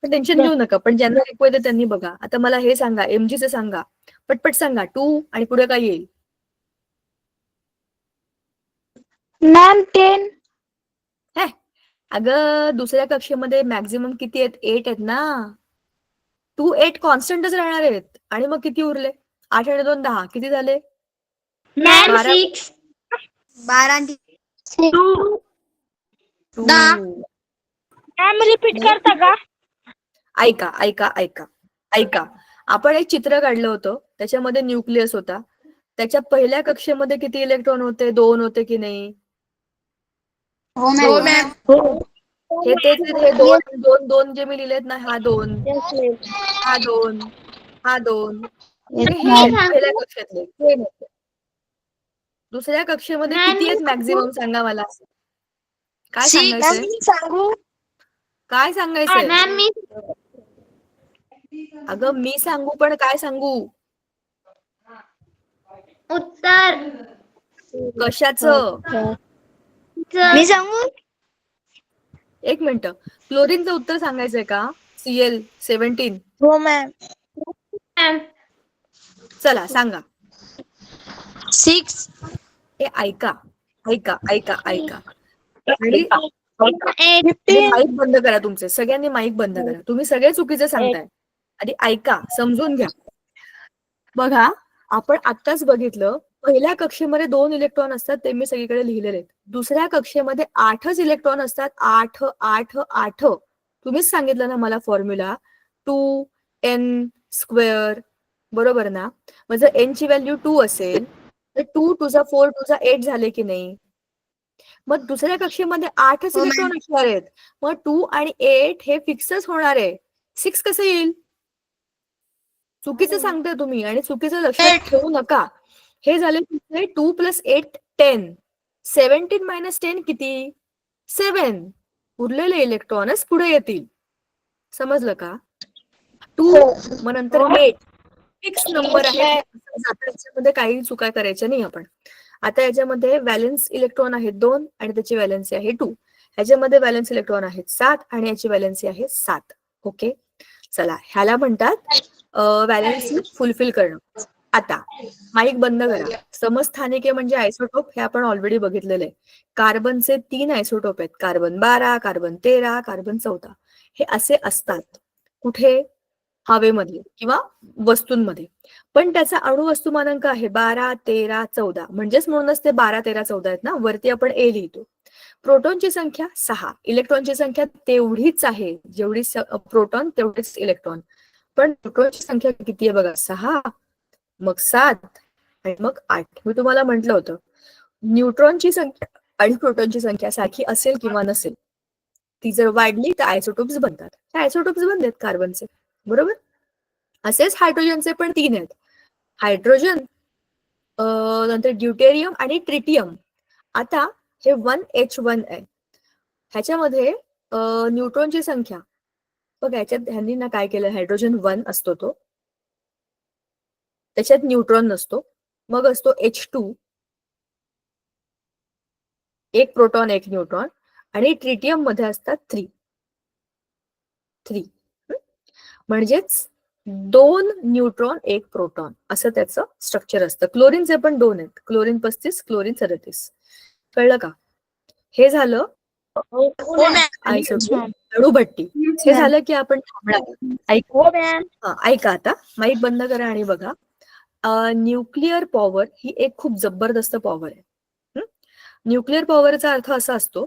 [SPEAKER 1] पण टेन्शन घेऊ नका. पण ज्यांना ऐकू येतं त्यांनी बघा. आता मला हे सांगा, एमजीचं सांगा. पटपट सांगा. 2 आणि पुढे काय येईल?
[SPEAKER 3] मॅम 10
[SPEAKER 1] अगं दुसऱ्या कक्षेमध्ये मॅक्झिमम किती आहेत? 8 आहेत ना. 2 8 कॉन्स्टंटच राहणार आहेत. आणि मग किती उरले? 8 आणि 2 10. किती झाले?
[SPEAKER 4] मॅम
[SPEAKER 1] 12.
[SPEAKER 4] 6
[SPEAKER 2] 12
[SPEAKER 1] 2.
[SPEAKER 4] मॅम रिपीट करता का?
[SPEAKER 1] ऐका ऐका ऐका ऐका. आपण एक चित्र काढलं होतं. त्याच्यामध्ये न्यूक्लियस होता. त्याच्या पहिल्या कक्षेमध्ये किती इलेक्ट्रॉन होते? 2 होते की नाही?
[SPEAKER 2] हो
[SPEAKER 1] दोन.
[SPEAKER 2] मॅम.
[SPEAKER 1] हे तेच हे 2 जे मी लिहिलेत ना, हा 2 हा 2 हा 2 हे पहिल्या कक्षेतले. हे नव्हते. दुसऱ्या कक्षेमध्ये किती आहेत मॅक्झिमम सांगा मला. काय सांगायचंय?
[SPEAKER 3] सांगू
[SPEAKER 1] काय सांगायचंय?
[SPEAKER 4] मॅम मी
[SPEAKER 1] अगं मी सांगू पण काय सांगू?
[SPEAKER 4] उत्तर
[SPEAKER 1] कशाचं?
[SPEAKER 4] मी सांगू.
[SPEAKER 1] एक मिनिट. क्लोरीनचं उत्तर सांगायचंय का? Cl17.
[SPEAKER 3] हो मॅम
[SPEAKER 1] चला सांगा.
[SPEAKER 3] 6
[SPEAKER 1] हे ऐका ऐका ऐका ऐका. आणि
[SPEAKER 3] 15
[SPEAKER 1] माईक बंद करा तुमचे. सगळ्यांनी माईक बंद करा. तुम्ही सगळे चुकीचे सांगताय. आधी ऐका, समजून घ्या. बघा, आपण आत्ताच बघितलं. पहिल्या कक्षेमध्ये 2 इलेक्ट्रॉन असतात, ते मी सगळीकडे लिहिलेले आहेत. दुसऱ्या कक्षेमध्ये 8च इलेक्ट्रॉन असतात. 8 8 8. तुम्हीच सांगितलं ना मला फॉर्म्युला 2n². बरोबर ना? मग जर n ची व्हॅल्यू 2 असेल तर 2 टू चा 4 टू चा 8 झाले की नाही? मग दुसऱ्या कक्षेमध्ये 8च
[SPEAKER 2] हो,
[SPEAKER 1] इलेक्ट्रॉन असणार आहेत. मग 2 आणि 8 हे फिक्सच होणार आहे. 6 कसं येईल? चुकीचं सांगताय तुम्ही आणि चुकीचं लक्षात ठेवू नका. हे झाले तुमचे 2 + 8 10. 17 - 10 किती? 7. उरलेले इलेक्ट्रॉनच पुढे येतील. समजलं का? 2 मग नंतर 8 फिक्स नंबर आहे. याच्यामध्ये काही चुका करायच्या नाही आपण. आता याच्यामध्ये व्हॅलेन्स इलेक्ट्रॉन आहेत 2 आणि त्याची व्हॅलेन्सी आहे 2. ह्याच्यामध्ये व्हॅलेन्स इलेक्ट्रॉन आहेत 7 आणि याची व्हॅलेन्सी आहे 7. ओके, चला ह्याला म्हणतात व्हॅलेन्सी फुलफिल करणं. आता माईक बंद करा. समस्थानिके म्हणजे आयसोटोप हे आपण ऑलरेडी बघितलेलं आहे. कार्बनचे 3 आयसोटोप आहेत. Carbon 12, carbon 13, carbon 14. हे असे असतात. कुठे? हवेमध्ये किंवा वस्तूंमध्ये. पण त्याचा अणुवस्तुमानांक आहे 12, 13, 14. म्हणजेच म्हणूनच ते 12, 13, 14 आहेत ना. वरती आपण ए लिहितो. प्रोटॉनची संख्या 6. इलेक्ट्रॉनची संख्या तेवढीच आहे. जेवढी प्रोटॉन तेवढेच इलेक्ट्रॉन. पण न्यूट्रॉनची संख्या किती आहे बघा. 6, मग 7 आणि मग 8. मी तुम्हाला म्हटलं होतं न्यूट्रॉनची संख्या आणि प्रोटॉनची संख्या सारखी असेल किंवा नसेल, ती जर वाढली तर आयसोटोप्स बनतात. हे आयसोटोप्स बनलेत कार्बनचे. बरोबर? असेच हायड्रोजनचे पण 3 आहेत. हायड्रोजन, नंतर ड्यूटेरियम आणि ट्रिटियम. आता हे 1H1 आहे. ह्याच्यामध्ये न्यूट्रॉनची संख्या बघा, याच्यात ह्यांनी ना काय केलं, हायड्रोजन 1 असतो तो, त्याच्यात न्यूट्रॉन नसतो, मग असतो H2, एक प्रोटॉन एक न्यूट्रॉन, आणि ट्रिटियम मध्ये असतात 3. म्हणजेच 2 न्यूट्रॉन 1 प्रोटॉन असं त्याचं स्ट्रक्चर असतं. क्लोरीनचे पण 2 आहेत, क्लोरीन 35, क्लोरीन 37. कळलं का? हे झालं आयसोटोप अणुभट्टी. हे झालं की आपण थांबणार. ऐका आता, माईक बंद करा आणि बघा. न्यूक्लिअर पॉवर ही एक खूप जबरदस्त पॉवर आहे. न्यूक्लिअर पॉवरचा अर्थ असा असतो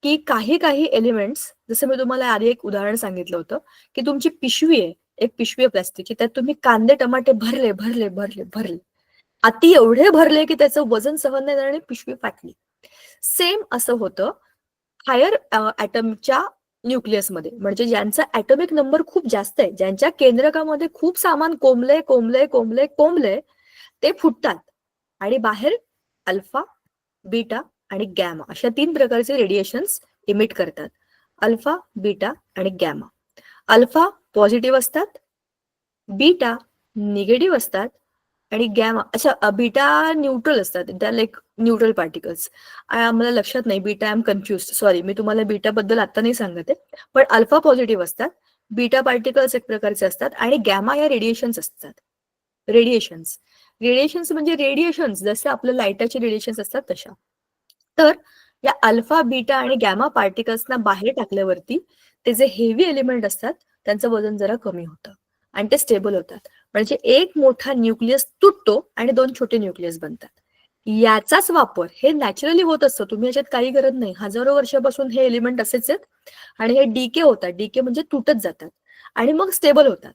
[SPEAKER 1] की काही काही एलिमेंट्स, जसं मी तुम्हाला आधी एक उदाहरण सांगितलं होतं की तुमची पिशवी आहे, एक पिशवी आहे प्लास्टिकची, त्यात तुम्ही कांदे टमाटे भरले भरले भरले भरले, अति एवढे भरले की त्याचं वजन सहन नाही झालं आणि पिशवी फाटली. सेम असं होतं हायर ॲटमच्या न्यूक्लियसमध्ये, म्हणजे ज्यांचा ॲटॉमिक नंबर खूप जास्त आहे, ज्यांच्या केंद्रकामध्ये खूप सामान कोंबले कोंबले कोंबले कोंबले, ते फुटतात आणि बाहेर अल्फा, बीटा आणि गॅमा अशा 3 प्रकारचे रेडिएशन्स इमिट करतात. अल्फा, बीटा आणि गॅमा. अल्फा पॉझिटिव्ह असतात, बीटा निगेटिव्ह असतात आणि गॅमा, अच्छा बीटा न्यूट्रल असतात, त्या लाईक न्यूट्रल पार्टिकल्स. मला लक्षात नाही, beta I am confuse, sorry, मी तुम्हाला बीटा बद्दल आता नाही सांगते. पण अल्फा पॉझिटिव्ह असतात, बीटा पार्टिकल्स एक प्रकारचे असतात आणि गॅमा या रेडिएशन्स असतात. रेडिएशन्स म्हणजे रेडिएशन्स, जसे आपल्या लाईटाचे रेडिएशन्स असतात तशा. तर या अल्फा, बीटा आणि गॅमा पार्टिकल्सना बाहेर टाकल्यावरती ते जे हेवी एलिमेंट असतात त्यांचं वजन जरा कमी होतं आणि ते स्टेबल होतात. म्हणजे एक मोठा न्यूक्लियस तुटतो आणि 2 छोटे न्यूक्लियस बनतात. याचाच वापर हे नॅचरली होत असतं, तुम्ही याच्यात काही करत नाही. हजारो वर्षापासून हे एलिमेंट असेच आहेत आणि हे डीके होतात. डीके म्हणजे तुटत जातात आणि मग स्टेबल होतात.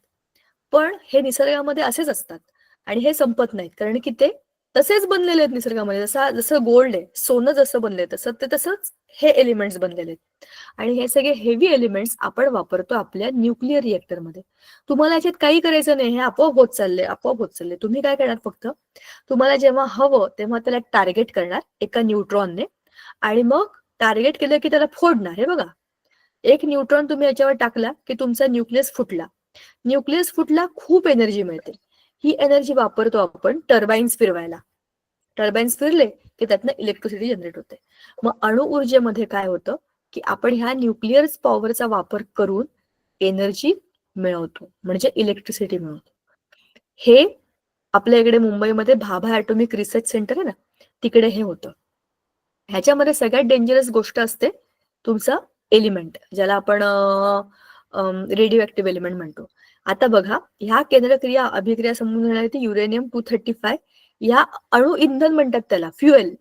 [SPEAKER 1] पण हे निसर्गामध्ये असेच असतात आणि हे संपत नाहीत, कारण की ते तसेच बनलेले आहेत निसर्गामध्ये. जसं गोल्ड आहे, सोनं जसं बनलंय तसंच हे एलिमेंट्स बनलेले आहेत. आणि हे सगळे हेवी एलिमेंट्स आपण वापरतो आपल्या न्यूक्लिअर रिएक्टरमध्ये. तुम्हाला याच्यात काही करायचं नाही, हे आपोआप होत चाललंय. तुम्ही काय करणार, फक्त तुम्हाला जेव्हा हवं तेव्हा त्याला टार्गेट करणार एका न्यूट्रॉनने आणि मग टार्गेट केलं की त्याला फोडणार. हे बघा, एक न्यूट्रॉन तुम्ही याच्यावर टाकला की तुमचा न्यूक्लियस फुटला, खूप एनर्जी मिळते. ही एनर्जी वापरतो आपण टर्बाईन्स फिरवायला. टर्बाईन्स फिरले की त्यातनं इलेक्ट्रिसिटी जनरेट होते. मग अणु ऊर्जेमध्ये काय होतं की आपण ह्या न्यूक्लिअर पॉवरचा वापर करून एनर्जी मिळवतो, म्हणजे इलेक्ट्रिसिटी मिळवतो. हे आपल्या इकडे मुंबईमध्ये भाभा ॲटॉमिक रिसर्च सेंटर आहे ना, तिकडे हे होतं. ह्याच्यामध्ये सगळ्यात डेंजरस गोष्ट असते तुमचा एलिमेंट, ज्याला आपण रेडिओ ऍक्टिव्ह एलिमेंट म्हणतो. आता बघा, ह्या केंद्रक्रिया अभिक्रिया समजून घेण्यासाठी युरेनियम 235 या अणु इंधन म्हणतात त्याला, फ्युएल,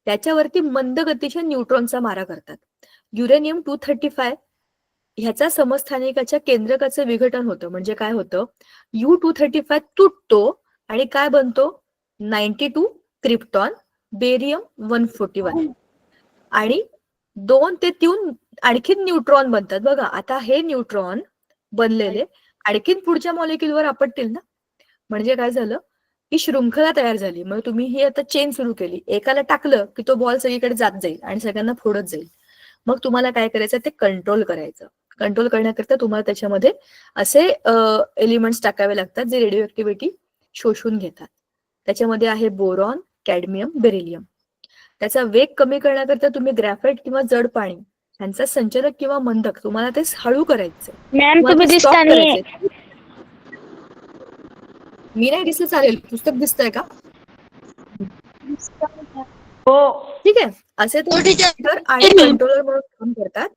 [SPEAKER 1] त्याच्यावरती मंद गतीच्या न्यूट्रॉनचा मारा करतात. युरेनियम 235 ह्याचा समस्थानिकाच्या केंद्रकाचं विघटन होतं. म्हणजे काय होतं, U235 तुटतो आणि काय बनतो, 92 क्रिप्टॉन, बेरियम 141 आणि 2 ते 3 आणखीन न्यूट्रॉन बनतात. बघा, आता हे न्यूट्रॉन बनलेले आणखीन पुढच्या मॉलिक्युलवर आपटतील ना, म्हणजे काय झालं, ही शृंखला तयार झाली. मग तुम्ही ही आता चेन सुरू केली, एकाला टाकलं की तो बॉल सगळीकडे जात जाईल आणि सगळ्यांना फोडत जाईल. मग तुम्हाला काय करायचं, ते कंट्रोल करायचं. कंट्रोल करण्याकरता तुम्हाला त्याच्यामध्ये असे एलिमेंट्स टाकावे लागतात जे रेडिओ ऍक्टिव्हिटी शोषून घेतात. त्याच्यामध्ये आहे बोरॉन, कॅडमियम, बेरिलियम. त्याचा वेग कमी करण्याकरता तुम्ही ग्रॅफाइट किंवा जड पाणी यांचा संचलक किंवा मंदक, तुम्हाला ते हळू करायचं.
[SPEAKER 4] मॅम तुम्ही दिसता नाही.
[SPEAKER 1] मी नाही दिसलं चालेल, पुस्तक दिसतंय का?
[SPEAKER 4] हो.
[SPEAKER 1] ठीक आहे. असे ते आणि कंट्रोलर म्हणून काम करतात.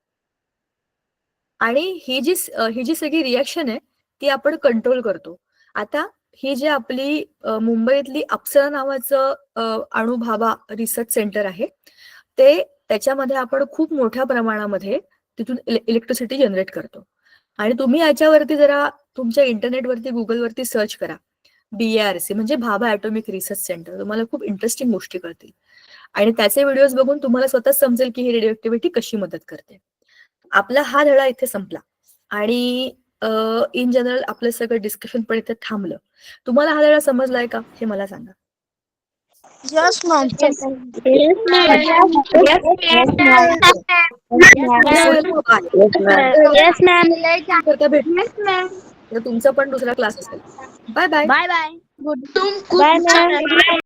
[SPEAKER 1] आणि ही जी सगळी रिॲक्शन आहे ती आपण कंट्रोल करतो. आता ही जी आपली मुंबईतली अप्सरा नावाचं अणुभाभा रिसर्च सेंटर आहे, ते त्याच्यामध्ये आपण खूप मोठ्या प्रमाणामध्ये तिथून इलेक्ट्रिसिटी जनरेट करतो. आणि तुम्ही याच्यावरती जरा तुमच्या इंटरनेटवरती गुगलवरती सर्च करा, BARC म्हणजे भाभा ॲटॉमिक रिसर्च सेंटर. तुम्हाला खूप इंटरेस्टिंग गोष्टी कळतील आणि त्याचे व्हिडिओज बघून तुम्हाला स्वतःच समजेल की ही रेडिओ ऍक्टिव्हिटी कशी मदत करते. आपला हा धडा इथे संपला आणि इन जनरल आपलं सगळं डिस्कशन पण इथे थांबलं. तुम्हाला हा धडा समजलाय का हे मला सांगा.
[SPEAKER 3] Yes, ma'am. Yes,
[SPEAKER 4] Yes, ma'am.
[SPEAKER 1] चला, bye.
[SPEAKER 4] Yes, ma'am.
[SPEAKER 1] करता भेटू. तर तुमचा पण दुसरा क्लास असेल. Bye bye.
[SPEAKER 3] Bye bye.
[SPEAKER 4] Bye, ma'am.